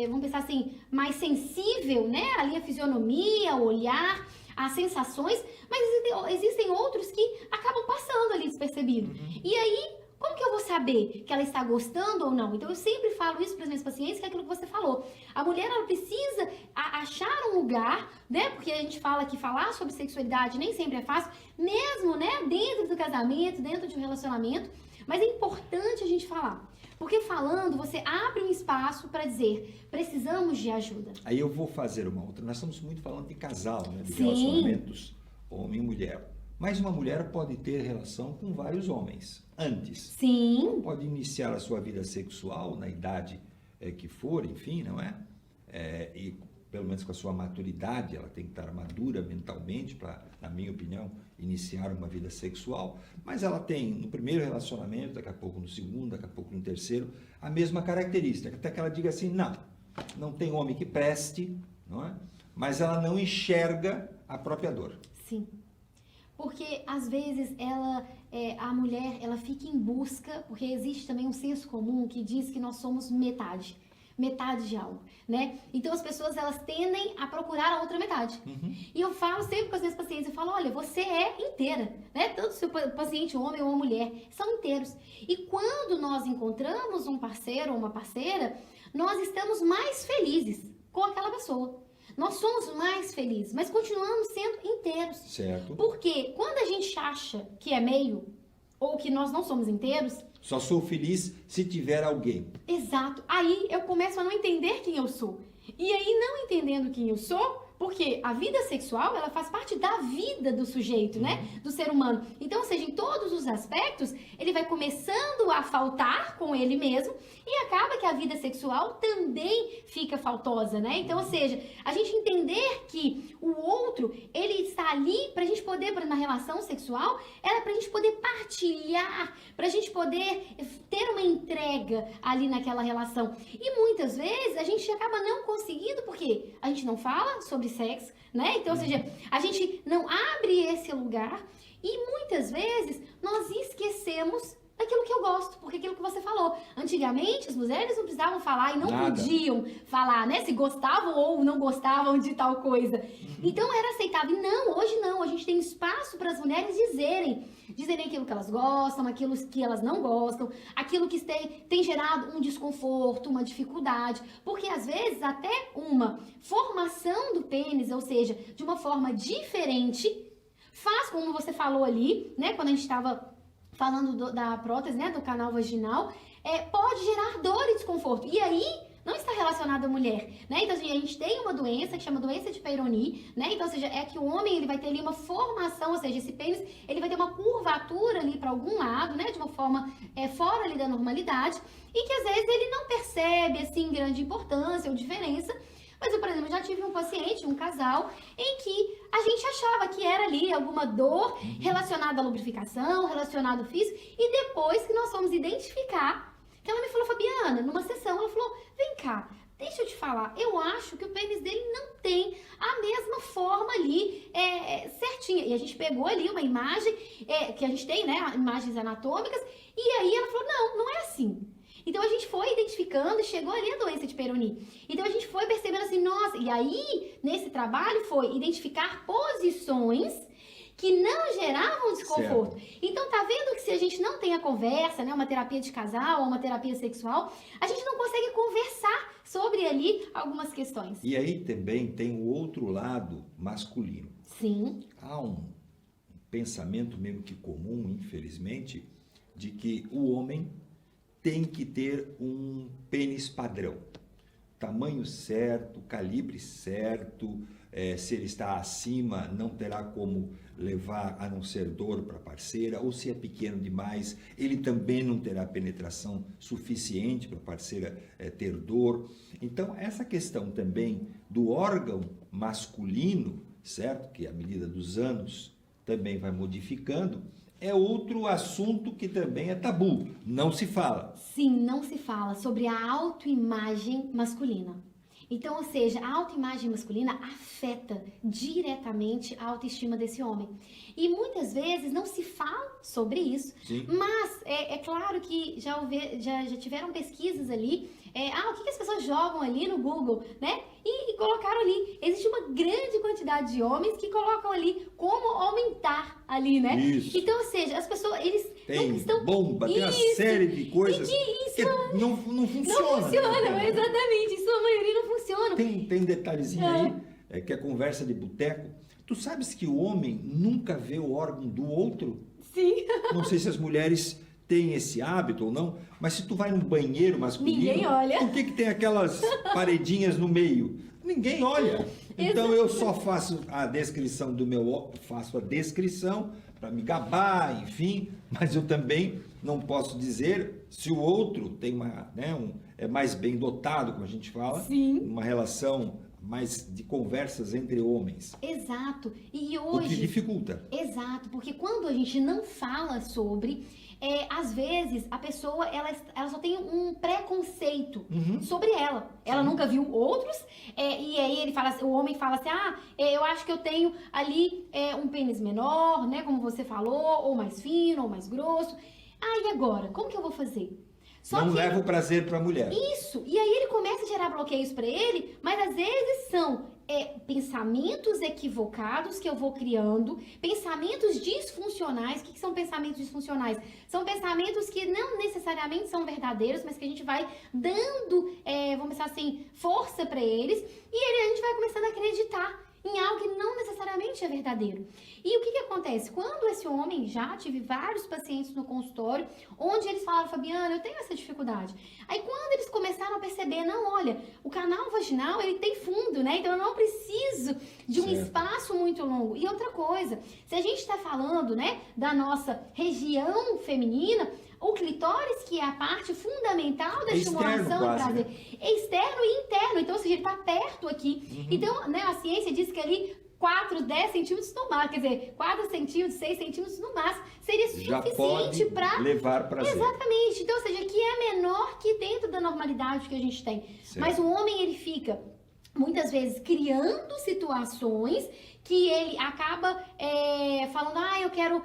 vamos pensar assim, mais sensível, né? Ali a fisionomia, o olhar, as sensações, mas existem outros que acabam passando ali despercebido. E aí, como que eu vou saber que ela está gostando ou não? Então, eu sempre falo isso para as minhas pacientes, que é aquilo que você falou. A mulher, ela precisa achar um lugar, né? Porque a gente fala que falar sobre sexualidade nem sempre é fácil, mesmo, né? Dentro do casamento, dentro de um relacionamento, mas é importante a gente falar. Porque falando, você abre um espaço para dizer, precisamos de ajuda. Aí eu vou fazer uma outra. Nós estamos muito falando de casal, né? De Sim. relacionamentos homem e mulher. Mas uma mulher pode ter relação com vários homens antes. Sim. Pode iniciar a sua vida sexual na idade que for, enfim, não é? E pelo menos com a sua maturidade, ela tem que estar madura mentalmente para, na minha opinião, iniciar uma vida sexual. Mas ela tem no primeiro relacionamento, daqui a pouco no segundo, daqui a pouco no terceiro, a mesma característica. Até que ela diga assim, não tem homem que preste, não é? Mas ela não enxerga a própria dor. Sim. Porque, às vezes, a mulher, ela fica em busca, porque existe também um senso comum que diz que nós somos metade de algo, né? Então, as pessoas, elas tendem a procurar a outra metade. E eu falo sempre com as minhas pacientes, eu falo, olha, você é inteira, né? Tanto o seu paciente, homem ou mulher, são inteiros. E quando nós encontramos um parceiro ou uma parceira, nós estamos mais felizes com aquela pessoa. Nós somos mais felizes, mas continuamos sendo inteiros. Certo. Porque quando a gente acha que é meio, ou que nós não somos inteiros... Só sou feliz se tiver alguém. Exato. Aí eu começo a não entender quem eu sou. E aí, não entendendo quem eu sou, porque a vida sexual, ela faz parte da vida do sujeito, né? Do ser humano. Então, ou seja, em todos os aspectos, ele vai começando a faltar com ele mesmo e acaba que a vida sexual também fica faltosa, né? Então, ou seja, a gente entender que o outro, ele está ali pra gente poder, na relação sexual, era pra gente poder partilhar, pra gente poder ter uma entrega ali naquela relação. E muitas vezes a gente acaba não conseguindo, porque a gente não fala sobre sexo, né? Então, ou seja, a gente não abre esse lugar e muitas vezes nós esquecemos daquilo que eu gosto, porque aquilo que você falou. Antigamente, as mulheres não precisavam falar e não podiam falar, né? Se gostavam ou não gostavam de tal coisa. Então, era aceitável. E não, hoje não. A gente tem espaço para as mulheres dizerem aquilo que elas gostam, aquilo que elas não gostam, aquilo que tem gerado um desconforto, uma dificuldade. Porque, às vezes, até uma formação do pênis, ou seja, de uma forma diferente, faz, como você falou ali, né? Quando a gente estava falando da prótese, né, do canal vaginal, pode gerar dor e desconforto. E aí, não está relacionado à mulher, né? Então, assim, a gente tem uma doença que chama doença de Peyronie, né? Então, ou seja, é que o homem, ele vai ter ali uma formação, ou seja, esse pênis, ele vai ter uma curvatura ali para algum lado, né? De uma forma fora ali da normalidade, e que às vezes ele não percebe, assim, grande importância ou diferença. Mas eu, por exemplo, já tive um paciente, um casal, em que a gente achava que era ali alguma dor relacionada à lubrificação, relacionada ao físico, e depois que nós fomos identificar, que ela me falou, Fabiana, numa sessão, ela falou, vem cá, deixa eu te falar, eu acho que o pênis dele não tem a mesma forma ali certinha. E a gente pegou ali uma imagem, que a gente tem, né, imagens anatômicas, e aí ela falou, não é assim. Então a gente foi identificando e chegou ali a doença de Peyronie. Então a gente foi percebendo assim, nossa, e aí nesse trabalho foi identificar posições que não geravam desconforto. Certo. Então tá vendo que se a gente não tem a conversa, né, uma terapia de casal ou uma terapia sexual, a gente não consegue conversar sobre ali algumas questões. E aí também tem o outro lado masculino. Sim. Há um pensamento mesmo que comum, infelizmente, de que o homem tem que ter um pênis padrão, tamanho certo, calibre certo, se ele está acima não terá como levar a não ser dor para a parceira, ou se é pequeno demais, ele também não terá penetração suficiente para a parceira ter dor. Então essa questão também do órgão masculino, certo? Que à medida dos anos também vai modificando, é outro assunto que também é tabu, não se fala. Sim, não se fala sobre a autoimagem masculina. Então, ou seja, a autoimagem masculina afeta diretamente a autoestima desse homem. E muitas vezes não se fala sobre isso, sim, mas é claro que já tiveram pesquisas ali, o que as pessoas jogam ali no Google, né? E colocaram ali, existe uma grande quantidade de homens que colocam ali como aumentar ali, né? Isso. Então, ou seja, as pessoas, eles tem não estão... bomba, tem uma série de coisas que não funciona. Não funciona, exatamente, em sua maioria não funciona. Tem detalhezinho aí, que é conversa de boteco. Tu sabes que o homem nunca vê o órgão do outro? Sim. Não sei se as mulheres têm esse hábito ou não, mas se tu vai num banheiro masculino, ninguém olha. Por que tem aquelas paredinhas no meio? Ninguém olha. Então eu só faço a descrição faço a descrição para me gabar, enfim, mas eu também não posso dizer se o outro tem é mais bem dotado, como a gente fala, sim, uma relação mais de conversas entre homens. Exato. E hoje... O que dificulta. Exato, porque quando a gente não fala sobre, às vezes a pessoa ela só tem um preconceito sobre ela. Ela nunca viu outros, e aí o homem fala assim, eu acho que eu tenho ali um pênis menor, né, como você falou, ou mais fino, ou mais grosso. E agora? Como que eu vou fazer? Não leva o prazer para a mulher. Isso. E aí ele começa a gerar bloqueios para ele, mas às vezes são pensamentos equivocados que eu vou criando, pensamentos disfuncionais. O que são pensamentos disfuncionais? São pensamentos que não necessariamente são verdadeiros, mas que a gente vai dando, vamos pensar assim, força para eles, e a gente vai começando a acreditar em algo que não necessariamente é verdadeiro. E o que acontece? Quando esse homem, já tive vários pacientes no consultório, onde eles falaram, Fabiana, eu tenho essa dificuldade. Aí quando eles começaram a perceber, não, olha, o canal vaginal, ele tem fundo, né? Então eu não preciso de um espaço muito longo. E outra coisa, se a gente está falando, né, da nossa região feminina, o clitóris, que é a parte fundamental da estimulação do prazer, é externo e interno, então, ou seja, ele está perto aqui. Então, né, a ciência diz que ali 4, 10 centímetros no máximo, quer dizer, 4 centímetros, 6 centímetros no máximo, seria suficiente para levar prazer. Exatamente. Então, ou seja, que é menor que dentro da normalidade que a gente tem. Certo. Mas o homem, ele fica muitas vezes criando situações que ele acaba falando, eu quero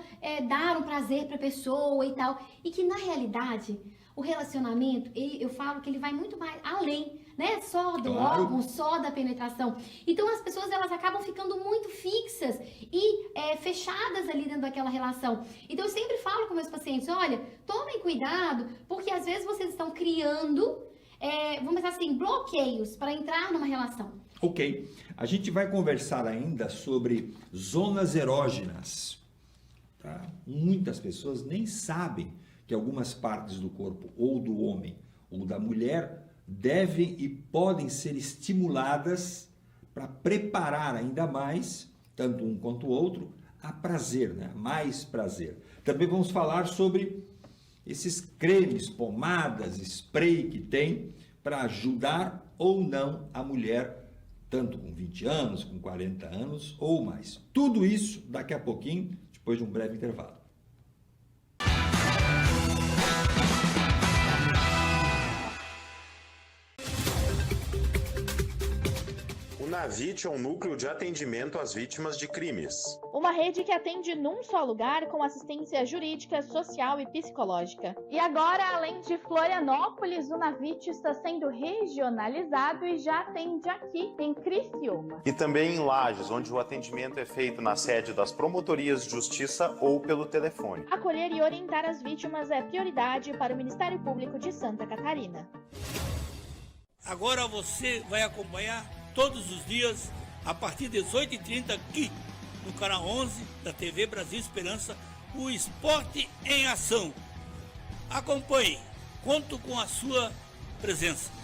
dar um prazer para a pessoa e tal. E que na realidade, o relacionamento, eu falo que ele vai muito mais além, né? Só do órgão, só da penetração. Então as pessoas, elas acabam ficando muito fixas e fechadas ali dentro daquela relação. Então eu sempre falo com meus pacientes, olha, tomem cuidado, porque às vezes vocês estão criando, vamos pensar assim, bloqueios para entrar numa relação. Ok, a gente vai conversar ainda sobre zonas erógenas. Tá? Muitas pessoas nem sabem que algumas partes do corpo, ou do homem ou da mulher, devem e podem ser estimuladas para preparar ainda mais, tanto um quanto o outro, a prazer, né? Mais prazer. Também vamos falar sobre esses cremes, pomadas, spray que tem para ajudar ou não a mulher, tanto com 20 anos, com 40 anos ou mais. Tudo isso daqui a pouquinho, depois de um breve intervalo. O Navit é um núcleo de atendimento às vítimas de crimes. Uma rede que atende num só lugar com assistência jurídica, social e psicológica. E agora, além de Florianópolis, o Navit está sendo regionalizado e já atende aqui em Criciúma. E também em Lages, onde o atendimento é feito na sede das promotorias de justiça ou pelo telefone. Acolher e orientar as vítimas é prioridade para o Ministério Público de Santa Catarina. Agora você vai acompanhar todos os dias, a partir das 18h30, aqui no canal 11 da TV Brasil Esperança, o Esporte em Ação. Acompanhe, conto com a sua presença.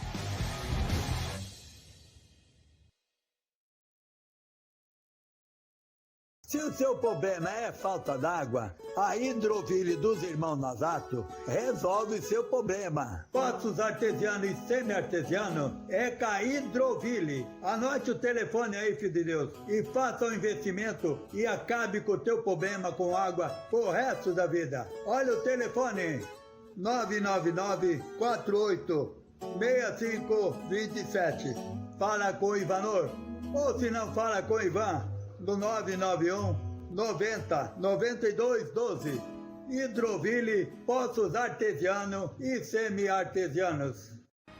Se o seu problema é falta d'água, a Hidroville dos Irmãos Nazato resolve seu problema. Poços artesiano e semi-artesiano é com a Hidroville. Anote o telefone aí, filho de Deus, e faça um investimento e acabe com o teu problema com água pro resto da vida. Olha o telefone, 999-48-6527. Fala com o Ivanor, ou se não fala com o Ivan, do 991 90 92 12. Hidroville, poços artesiano e semi-artesianos.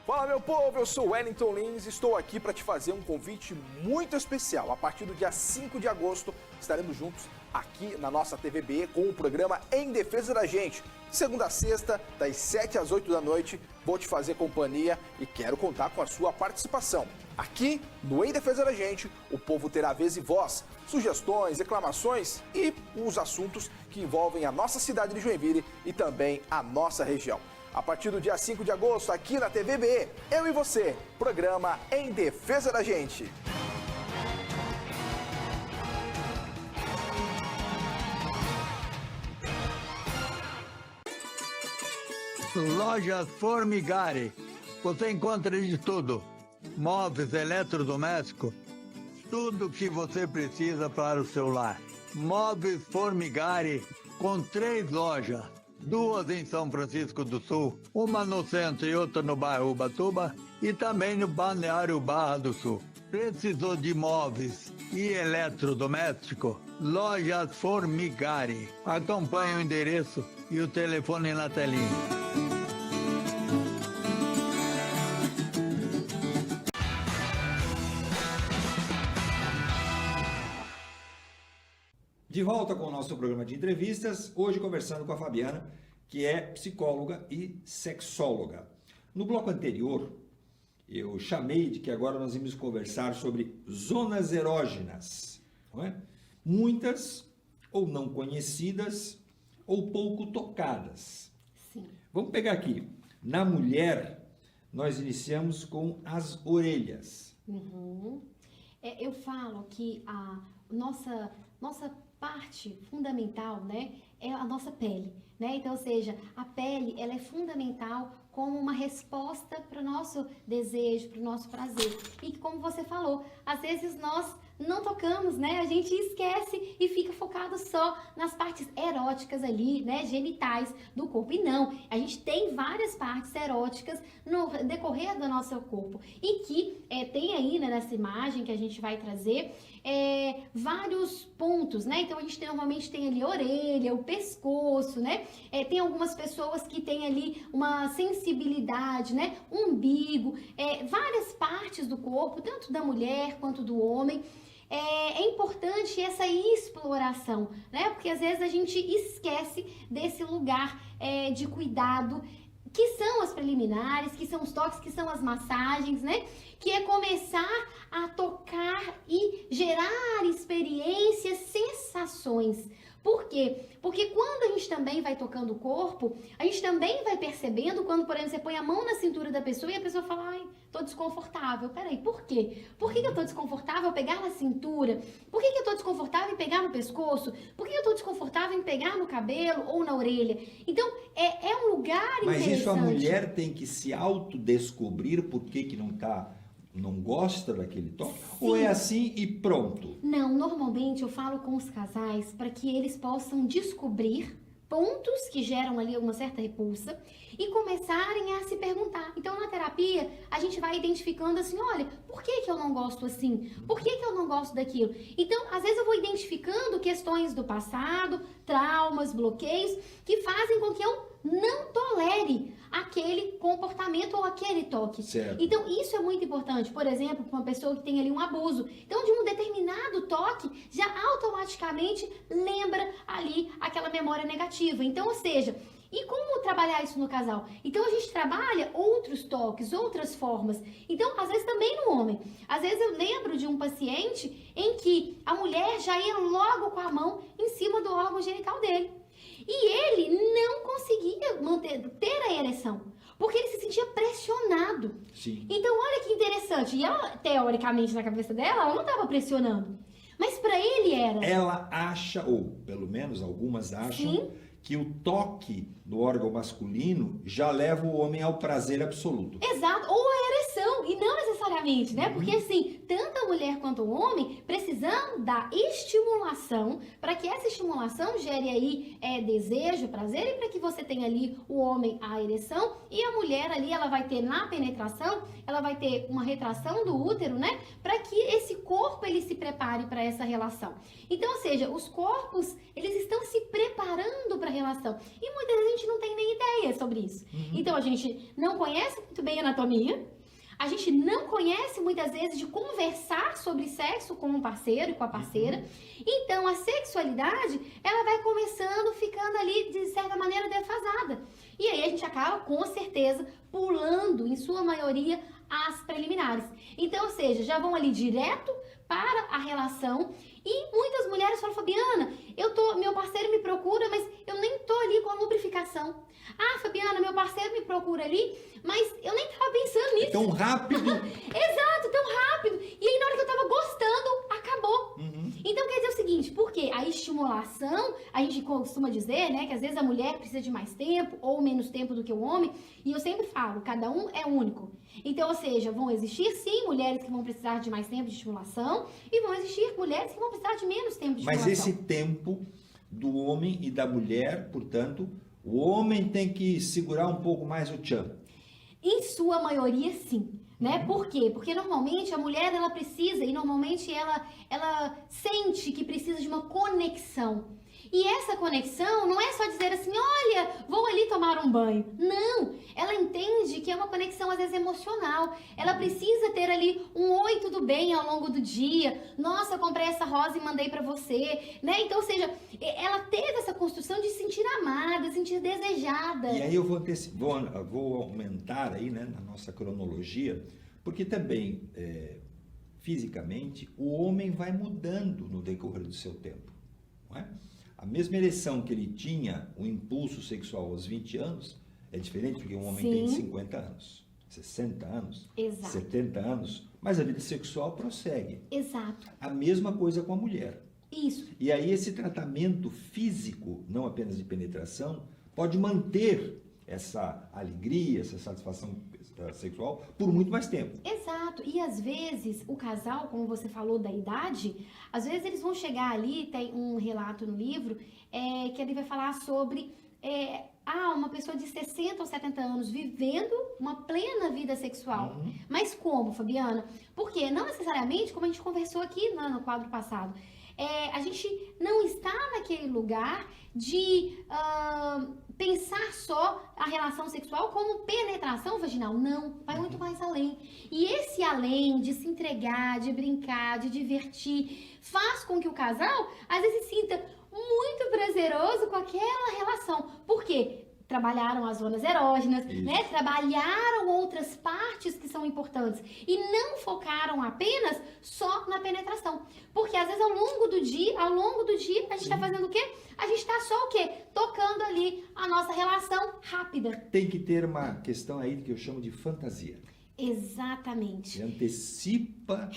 Fala, meu povo, eu sou Wellington Lins e estou aqui para te fazer um convite muito especial. A partir do dia 5 de agosto estaremos juntos aqui na nossa TVB com o programa Em Defesa da Gente. De segunda a sexta, das 7 às 8 da noite, vou te fazer companhia e quero contar com a sua participação. Aqui, no Em Defesa da Gente, o povo terá vez e voz, sugestões, reclamações e os assuntos que envolvem a nossa cidade de Joinville e também a nossa região. A partir do dia 5 de agosto, aqui na TVB, eu e você, programa Em Defesa da Gente. Lojas Formigari, você encontra de tudo. Móveis, eletrodomésticos, tudo que você precisa para o seu lar. Móveis Formigari, com 3 lojas, 2 em São Francisco do Sul, uma no centro e outra no bairro Ubatuba e também no Balneário Barra do Sul. Precisou de móveis e eletrodoméstico? Lojas Formigari. Acompanhe o endereço e o telefone na telinha. De volta com o nosso programa de entrevistas, hoje conversando com a Fabiana, que é psicóloga e sexóloga. No bloco anterior, eu chamei de que agora nós íamos conversar sobre zonas erógenas, não é? Muitas ou não conhecidas ou pouco tocadas. Sim. Vamos pegar aqui. Na mulher, nós iniciamos com as orelhas. Uhum. Eu falo que a nossa parte fundamental, né, é a nossa pele, né? Então, ou seja, a pele, ela é fundamental como uma resposta para o nosso desejo, para o nosso prazer. E como você falou, às vezes nós não tocamos, né? A gente esquece e fica focado só nas partes eróticas ali, né? Genitais do corpo. E não, a gente tem várias partes eróticas no decorrer do nosso corpo. E que tem aí, né, nessa imagem que a gente vai trazer, vários pontos, né? Então a gente normalmente tem ali a orelha, o pescoço, né? Tem algumas pessoas que têm ali uma sensibilidade, né? Umbigo, várias partes do corpo, tanto da mulher quanto do homem. É importante essa exploração, né? Porque às vezes a gente esquece desse lugar de cuidado, que são as preliminares, que são os toques, que são as massagens, né? Que é começar a tocar e gerar experiências, sensações. Por quê? Porque quando a gente também vai tocando o corpo, a gente também vai percebendo quando, por exemplo, você põe a mão na cintura da pessoa e a pessoa fala, ai, tô desconfortável. Peraí, por quê? Por que eu tô desconfortável em pegar na cintura? Por que eu tô desconfortável em pegar no pescoço? Por que eu tô desconfortável em pegar no cabelo ou na orelha? Então, é um lugar Mas interessante. isso a mulher tem que se autodescobrir por que não gosta daquele toque? Sim. Ou é assim e pronto? Não, normalmente eu falo com os casais para que eles possam descobrir pontos que geram ali uma certa repulsa e começarem a se perguntar. Então, na terapia, a gente vai identificando assim, olha, por que eu não gosto assim? Por que eu não gosto daquilo? Então, às vezes eu vou identificando questões do passado, traumas, bloqueios, que fazem com que eu não tolere aquele comportamento ou aquele toque. Certo. Então, isso é muito importante. Por exemplo, para uma pessoa que tem ali um abuso. Então, de um determinado toque, já automaticamente lembra ali aquela memória negativa. Então, ou seja, e como trabalhar isso no casal? Então, a gente trabalha outros toques, outras formas. Então, às vezes também no homem. Às vezes eu lembro de um paciente em que a mulher já ia logo com a mão em cima do órgão genital dele. E ele não conseguia ter a ereção, porque ele se sentia pressionado. Sim. Então, olha que interessante. E ela, teoricamente, na cabeça dela, ela não estava pressionando. Mas para ele era. Ela acha, ou pelo menos algumas acham, sim, que o toque do órgão masculino já leva o homem ao prazer absoluto. Exato, ou a ereção, e não necessariamente, né? Porque assim, tanto a mulher quanto o homem precisam da estimulação para que essa estimulação gere aí desejo, prazer, e para que você tenha ali o homem a ereção, e a mulher ali, ela vai ter na penetração, ela vai ter uma retração do útero, né? Para que esse corpo, ele se prepare para essa relação. Então, ou seja, os corpos, eles estão se preparando para a relação. E muitas vezes a gente não tem nem ideia sobre isso. Então, a gente não conhece muito bem a anatomia, a gente não conhece muitas vezes de conversar sobre sexo com um parceiro e com a parceira. Então, a sexualidade, ela vai começando, ficando ali, de certa maneira, defasada. E aí a gente acaba, com certeza, pulando, em sua maioria, as preliminares. Então, ou seja, já vão ali direto para a relação. E muitas mulheres falam, Fabiana, meu parceiro me procura, mas eu nem tô ali com a lubrificação. Ah, Fabiana, meu parceiro me procura ali, mas eu nem tava pensando nisso. Tão rápido. Exato, tão rápido. E aí, na hora que eu tava gostando, acabou. Então, quer dizer o seguinte, porque a estimulação, a gente costuma dizer, né, que às vezes a mulher precisa de mais tempo ou menos tempo do que o homem, e eu sempre falo, cada um é único. Então, ou seja, vão existir, sim, mulheres que vão precisar de mais tempo de estimulação, e vão existir mulheres que vão precisar de menos tempo de estimulação. Mas esse tempo do homem e da mulher, portanto, o homem tem que segurar um pouco mais o tchan. Em sua maioria, sim. Né? Por quê? Porque normalmente a mulher, ela precisa, e normalmente ela sente que precisa de uma conexão. E essa conexão não é só dizer assim, olha, vou ali tomar um banho. Não, ela entende que é uma conexão às vezes emocional. Ela precisa ter ali um oi, tudo bem ao longo do dia. Nossa, eu comprei essa rosa e mandei pra você, né? Então, ou seja, ela teve essa construção de se sentir amada, se sentir desejada. E aí eu vou aumentar aí, né, na nossa cronologia, porque também, fisicamente, o homem vai mudando no decorrer do seu tempo, não é? A mesma ereção que ele tinha, o impulso sexual aos 20 anos, é diferente porque um homem tem 50 anos, 60 anos, exato, 70 anos, mas a vida sexual prossegue. Exato. A mesma coisa com a mulher. Isso. E aí esse tratamento físico, não apenas de penetração, pode manter essa alegria, essa satisfação sexual por muito mais tempo. Exato. E às vezes o casal, como você falou da idade, às vezes eles vão chegar ali, tem um relato no livro, que ele vai falar sobre uma pessoa de 60 ou 70 anos vivendo uma plena vida sexual. Mas como, Fabiana? Porque não necessariamente, como a gente conversou aqui no quadro passado, a gente não está naquele lugar de pensar só a relação sexual como penetração vaginal. Não, vai muito mais além. E esse além de se entregar, de brincar, de divertir, faz com que o casal, às vezes, se sinta muito prazeroso com aquela relação. Por quê? trabalharam as zonas erógenas, né? Trabalharam outras partes que são importantes e não focaram apenas só na penetração. Porque às vezes ao longo do dia, a gente tá fazendo o quê? A gente tá só o quê? Tocando ali a nossa relação rápida. Tem que ter uma questão aí que eu chamo de fantasia. Exatamente. Que antecipa,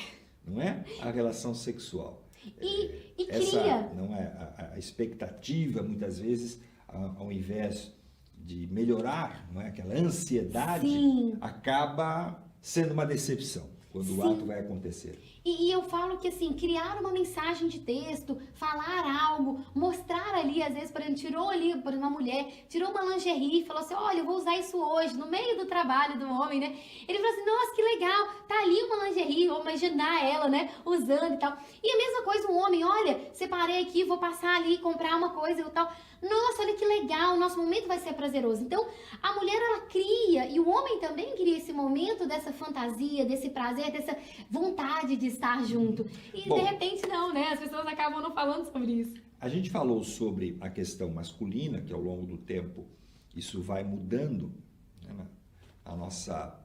não é, a relação sexual. E Essa, cria. não é, a expectativa, muitas vezes, ao invés de melhorar, não é, aquela ansiedade, Sim. acaba sendo uma decepção quando o ato vai acontecer. E eu falo que, assim, criar uma mensagem de texto, falar algo, mostrar ali, às vezes, por exemplo, tirou ali, por uma mulher, tirou uma lingerie e falou assim, olha, eu vou usar isso hoje, no meio do trabalho do homem, né? Ele falou assim, nossa, que legal, tá ali uma lingerie, vou imaginar ela, né, usando e tal. E a mesma coisa, um homem, olha, separei aqui, vou passar ali, comprar uma coisa e tal. Nossa, olha que legal, o nosso momento vai ser prazeroso. Então, a mulher, ela cria, e o homem também cria esse momento dessa fantasia, desse prazer, dessa vontade de estar junto. E, de repente, não, né? As pessoas acabam não falando sobre isso. A gente falou sobre a questão masculina, que ao longo do tempo isso vai mudando, né,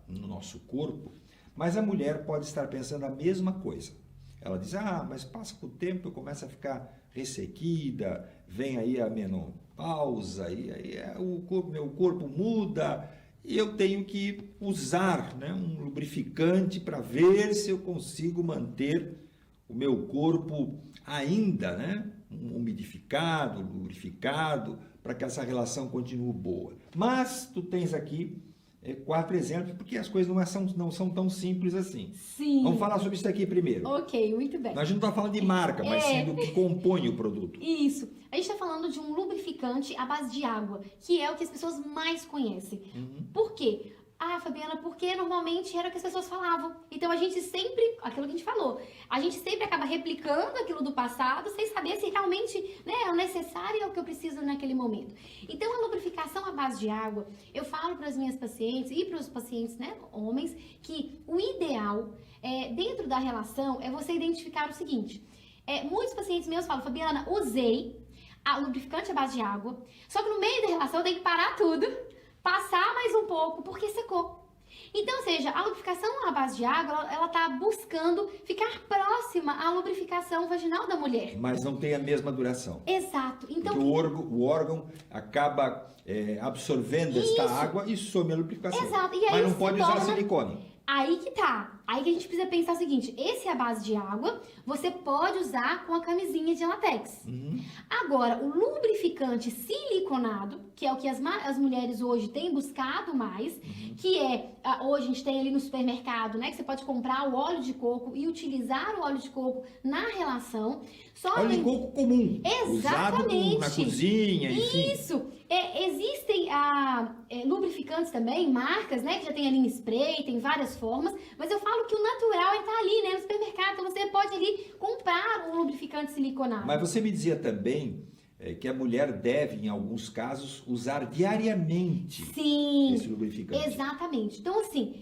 no nosso corpo, mas a mulher pode estar pensando a mesma coisa. Ela diz, mas passa com o tempo, eu começo a ficar ressequida, vem aí a menopausa, e aí meu corpo muda, e eu tenho que usar, né, um lubrificante para ver se eu consigo manter o meu corpo ainda, né, umidificado, lubrificado, para que essa relação continue boa. Mas tu tens aqui 4 exemplos, porque as coisas não são tão simples assim. Sim. Vamos falar sobre isso aqui primeiro. Ok, muito bem. A gente não está falando de marca, mas sim do que compõe o produto. Isso. A gente está falando de um lubrificante à base de água, que é o que as pessoas mais conhecem. Por quê? Fabiana, porque normalmente era o que as pessoas falavam. Então a gente sempre, aquilo que a gente falou, a gente sempre acaba replicando aquilo do passado sem saber se realmente, né, é o necessário e é o que eu preciso naquele momento. Então a lubrificação à base de água, eu falo para as minhas pacientes e para os pacientes, né, homens, que o ideal dentro da relação é você identificar o seguinte. Muitos pacientes meus falam, Fabiana, usei a lubrificante à base de água, só que no meio da relação eu tenho que parar tudo, passar mais um pouco, porque secou. Então, ou seja, a lubrificação à base de água, ela tá buscando ficar próxima à lubrificação vaginal da mulher. Mas não tem a mesma duração. Exato. Então, porque o órgão acaba absorvendo esta água e some a lubrificação. Exato. E aí mas não pode usar silicone. Aí que tá. Aí que a gente precisa pensar o seguinte, esse é a base de água, você pode usar com a camisinha de látex. Agora, o lubrificante siliconado, que é o que as mulheres hoje têm buscado mais, que hoje a gente tem ali no supermercado, né, que você pode comprar o óleo de coco e utilizar o óleo de coco na relação. Óleo de coco comum. Exatamente. Usado na cozinha, enfim. Isso. Existem lubrificantes também, marcas, né, que já tem ali em spray, tem várias formas, mas eu falo que o natural está ali, né, no supermercado, então você pode ali comprar um lubrificante siliconado. Mas você me dizia também que a mulher deve, em alguns casos, usar diariamente esse lubrificante. Exatamente. Então, assim,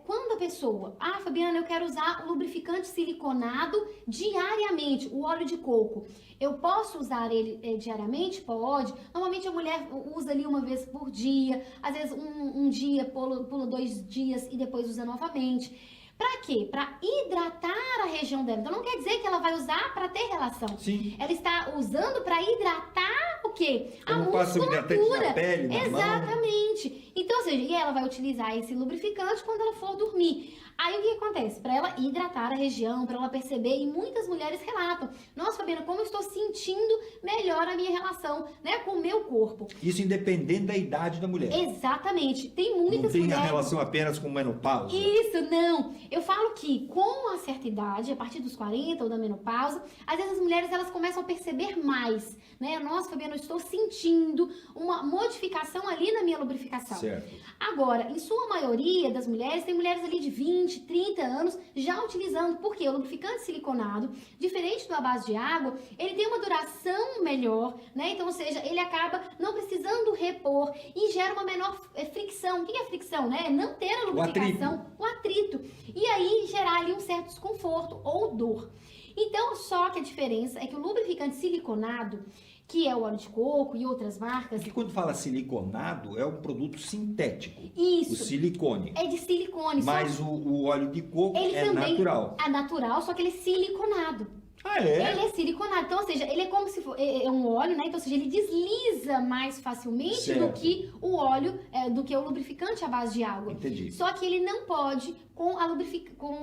quando a pessoa... Fabiana, eu quero usar o lubrificante siliconado diariamente, o óleo de coco. Eu posso usar ele diariamente? Pode. Normalmente a mulher usa ali uma vez por dia, às vezes um dia, pula 2 dias e depois usa novamente. Pra quê? Pra hidratar a região dela. Então não quer dizer que ela vai usar pra ter relação. Sim. Ela está usando pra hidratar o quê? Como a passa o hidratante na pele, na Exatamente. mão. Então, ou seja, e ela vai utilizar esse lubrificante quando ela for dormir. Aí o que acontece? Para ela hidratar a região, para ela perceber, e muitas mulheres relatam, nossa, Fabiana, como eu estou sentindo melhor a minha relação, né, com o meu corpo. Isso independente da idade da mulher. Exatamente. Tem muitas mulheres... Não tem a relação apenas com menopausa. Isso, não. Eu falo que com a certa idade, a partir dos 40 ou da menopausa, às vezes as mulheres elas começam a perceber mais, né? Nossa, Fabiana, eu estou sentindo uma modificação ali na minha lubrificação. Certo. Agora, em sua maioria das mulheres, tem mulheres ali de 20, 30 anos já utilizando, porque o lubrificante siliconado, diferente do à base de água, ele tem uma duração melhor, né? Então, ou seja, ele acaba não precisando repor e gera uma menor fricção. O que é fricção, né? Não ter a lubrificação, o atrito. E aí gerar ali um certo desconforto ou dor. Então, só que a diferença é que o lubrificante siliconado, que é o óleo de coco e outras marcas. Porque quando fala siliconado, é um produto sintético. Isso. O silicone. É de silicone. Mas o óleo de coco ele é também natural. É natural, só que ele é siliconado. Ah, é? Ele é siliconado. Então, ou seja, ele é como se fosse é um óleo, né? Então, ou seja, ele desliza mais facilmente Certo. do que o óleo, do que o lubrificante à base de água. Entendi. Só que ele não pode com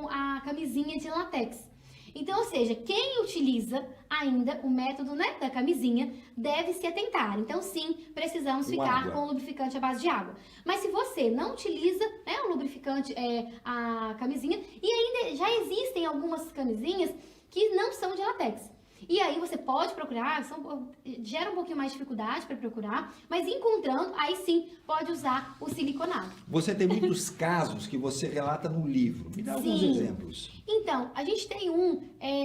a camisinha de látex. Então, ou seja, quem utiliza ainda o método, né, da camisinha deve se atentar. Então, sim, precisamos ficar com o lubrificante à base de água. Mas se você não utiliza, né, o lubrificante, a camisinha, e ainda já existem algumas camisinhas que não são de látex. E aí você pode procurar, gera um pouquinho mais de dificuldade para procurar, mas encontrando, aí sim pode usar o siliconado. Você tem muitos casos que você relata no livro. Me dá alguns exemplos. Então, a gente tem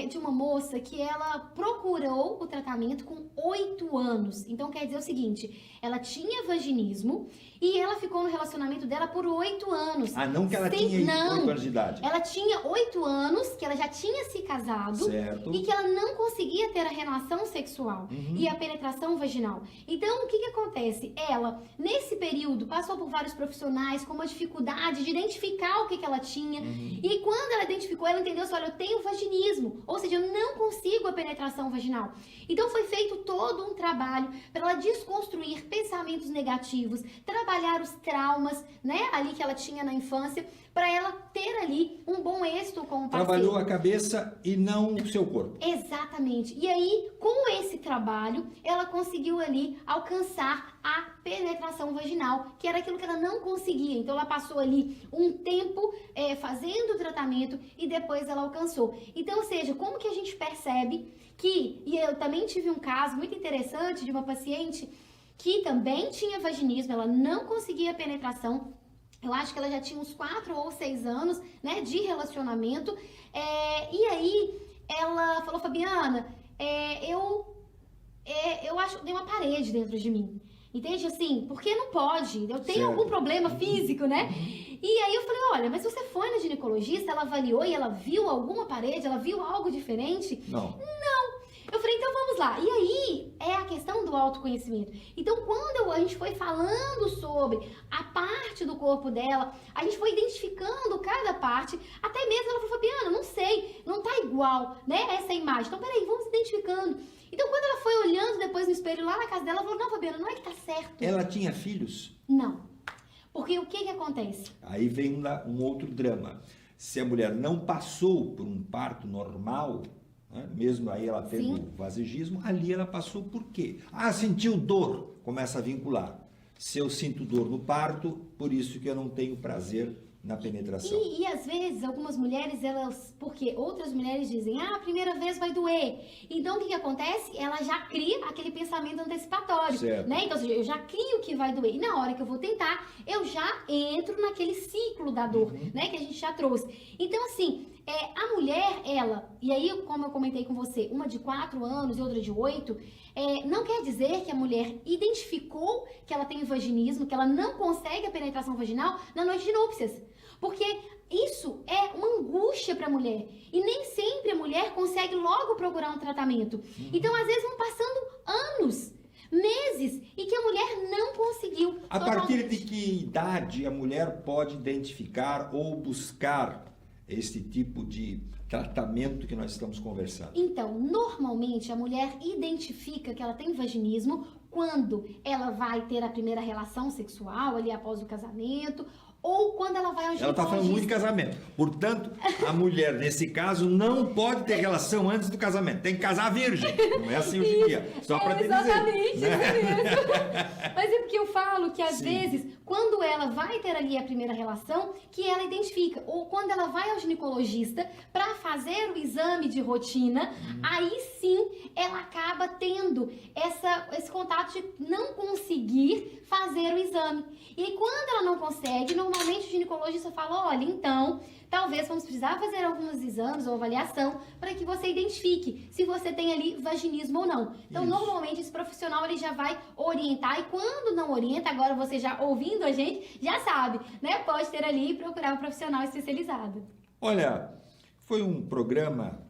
de uma moça que ela procurou o tratamento com 8 anos. Então, quer dizer o seguinte, ela tinha vaginismo e ela ficou no relacionamento dela por 8 anos. Ah, não que ela tinha 8 anos de idade. Ela tinha 8 anos, que ela já tinha se casado. Certo. E que ela não conseguia ter a relação sexual e a penetração vaginal. Então, o que acontece? Ela, nesse período, passou por vários profissionais com uma dificuldade de identificar o que ela tinha. E quando ela identificou, ela entendeu assim, olha, eu tenho vaginismo, ou seja, eu não consigo a penetração vaginal. Então foi feito todo um trabalho para ela desconstruir pensamentos negativos, trabalhar os traumas, né, ali que ela tinha na infância, para ela ter ali um bom êxito com o parceiro. Trabalhou a cabeça e não o seu corpo. Exatamente. E aí, com esse trabalho, ela conseguiu ali alcançar a penetração vaginal, que era aquilo que ela não conseguia. Então, ela passou ali um tempo fazendo o tratamento e depois ela alcançou. Então, ou seja, como que a gente percebe que... E eu também tive um caso muito interessante de uma paciente que também tinha vaginismo, ela não conseguia penetração. Eu acho que ela já tinha uns 4 ou 6 anos, né, de relacionamento. E aí, ela falou, Fabiana, eu acho que tem uma parede dentro de mim. Entende? Assim, porque não pode. Eu tenho algum problema físico, né? E aí eu falei, olha, mas você foi na ginecologista, ela avaliou e ela viu alguma parede, ela viu algo diferente? Não. Eu falei, então vamos lá. E aí é a questão do autoconhecimento. Então, quando a gente foi falando sobre a parte do corpo dela, a gente foi identificando cada parte, até mesmo ela falou, Fabiana, não sei, não tá igual, né, essa imagem. Então, peraí, vamos identificando. Então, quando ela foi olhando depois no espelho lá na casa dela, ela falou, não, Fabiana, não é que tá certo. Ela tinha filhos? Não. Porque o que acontece? Aí vem um outro drama. Se a mulher não passou por um parto normal, né, mesmo aí ela tendo vaginismo, ali ela passou por quê? Ah, sentiu dor. Começa a vincular. Se eu sinto dor no parto, por isso que eu não tenho prazer na penetração. E às vezes, algumas mulheres, porque outras mulheres dizem, a primeira vez vai doer. Então, o que acontece? Ela já cria aquele pensamento antecipatório, certo, né? Então, eu já crio que vai doer. E na hora que eu vou tentar, eu já entro naquele ciclo da dor, né? Que a gente já trouxe. Então, assim, a mulher, e aí, como eu comentei com você, uma de 4 anos e outra de 8, não quer dizer que a mulher identificou que ela tem vaginismo, que ela não consegue a penetração vaginal na noite de núpcias. Porque isso é uma angústia para a mulher. E nem sempre a mulher consegue logo procurar um tratamento. Então, às vezes, vão passando anos, meses, e que a mulher não conseguiu. A partir de que idade a mulher pode identificar ou buscar esse tipo de tratamento que nós estamos conversando? Então, normalmente a mulher identifica que ela tem vaginismo quando ela vai ter a primeira relação sexual ali após o casamento, ou quando ela vai ao ginecologista. Ela está falando muito de casamento. Portanto, a mulher, nesse caso, não pode ter relação antes do casamento. Tem que casar virgem. Não é assim hoje em dia. Só para te dizer. Exatamente, isso mesmo. Mas é porque eu falo que, às vezes, quando ela vai ter ali a primeira relação, que ela identifica. Ou quando ela vai ao ginecologista para fazer o exame de rotina, aí sim ela acaba tendo esse contato de não conseguir fazer o exame. E aí, quando ela não consegue, normalmente o ginecologista fala, olha, então, talvez vamos precisar fazer alguns exames ou avaliação para que você identifique se você tem ali vaginismo ou não. Então, normalmente, esse profissional ele já vai orientar e quando não orienta, agora você já ouvindo a gente, já sabe, né? Pode ter ali e procurar um profissional especializado. Olha, foi um programa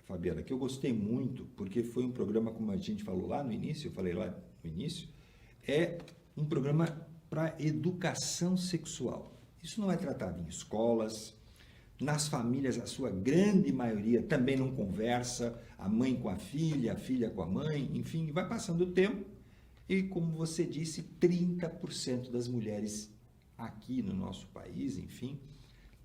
Fabiana, que eu gostei muito, porque foi um programa, como a gente falou lá no início, eu falei lá no início, é um programa para educação sexual. Isso não é tratado em escolas, nas famílias, a sua grande maioria também não conversa, a mãe com a filha com a mãe, enfim, vai passando o tempo e, como você disse, 30% das mulheres aqui no nosso país, enfim,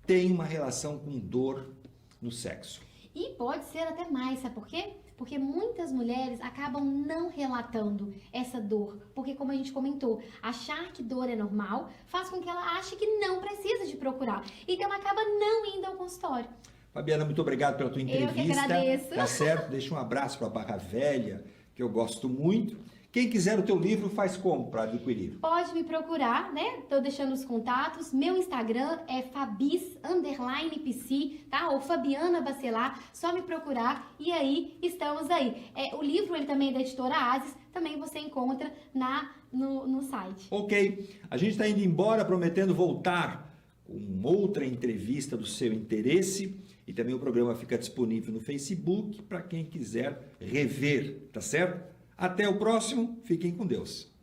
tem uma relação com dor no sexo. E pode ser até mais, sabe por quê? Porque muitas mulheres acabam não relatando essa dor. Porque, como a gente comentou, achar que dor é normal faz com que ela ache que não precisa de procurar. Então, acaba não indo ao consultório. Fabiana, muito obrigado pela tua entrevista. Eu que agradeço. Tá certo? Deixa um abraço para a Barra Velha, que eu gosto muito. Quem quiser o teu livro, faz como para adquirir? Pode me procurar, né? Tô deixando os contatos. Meu Instagram é fabis_pc, tá? Ou Fabiana Bacelar. Só me procurar e aí estamos aí. O livro, ele também é da editora Asis, também você encontra no site. Ok. A gente está indo embora, prometendo voltar com outra entrevista do seu interesse. E também o programa fica disponível no Facebook para quem quiser rever, tá certo? Até o próximo, fiquem com Deus.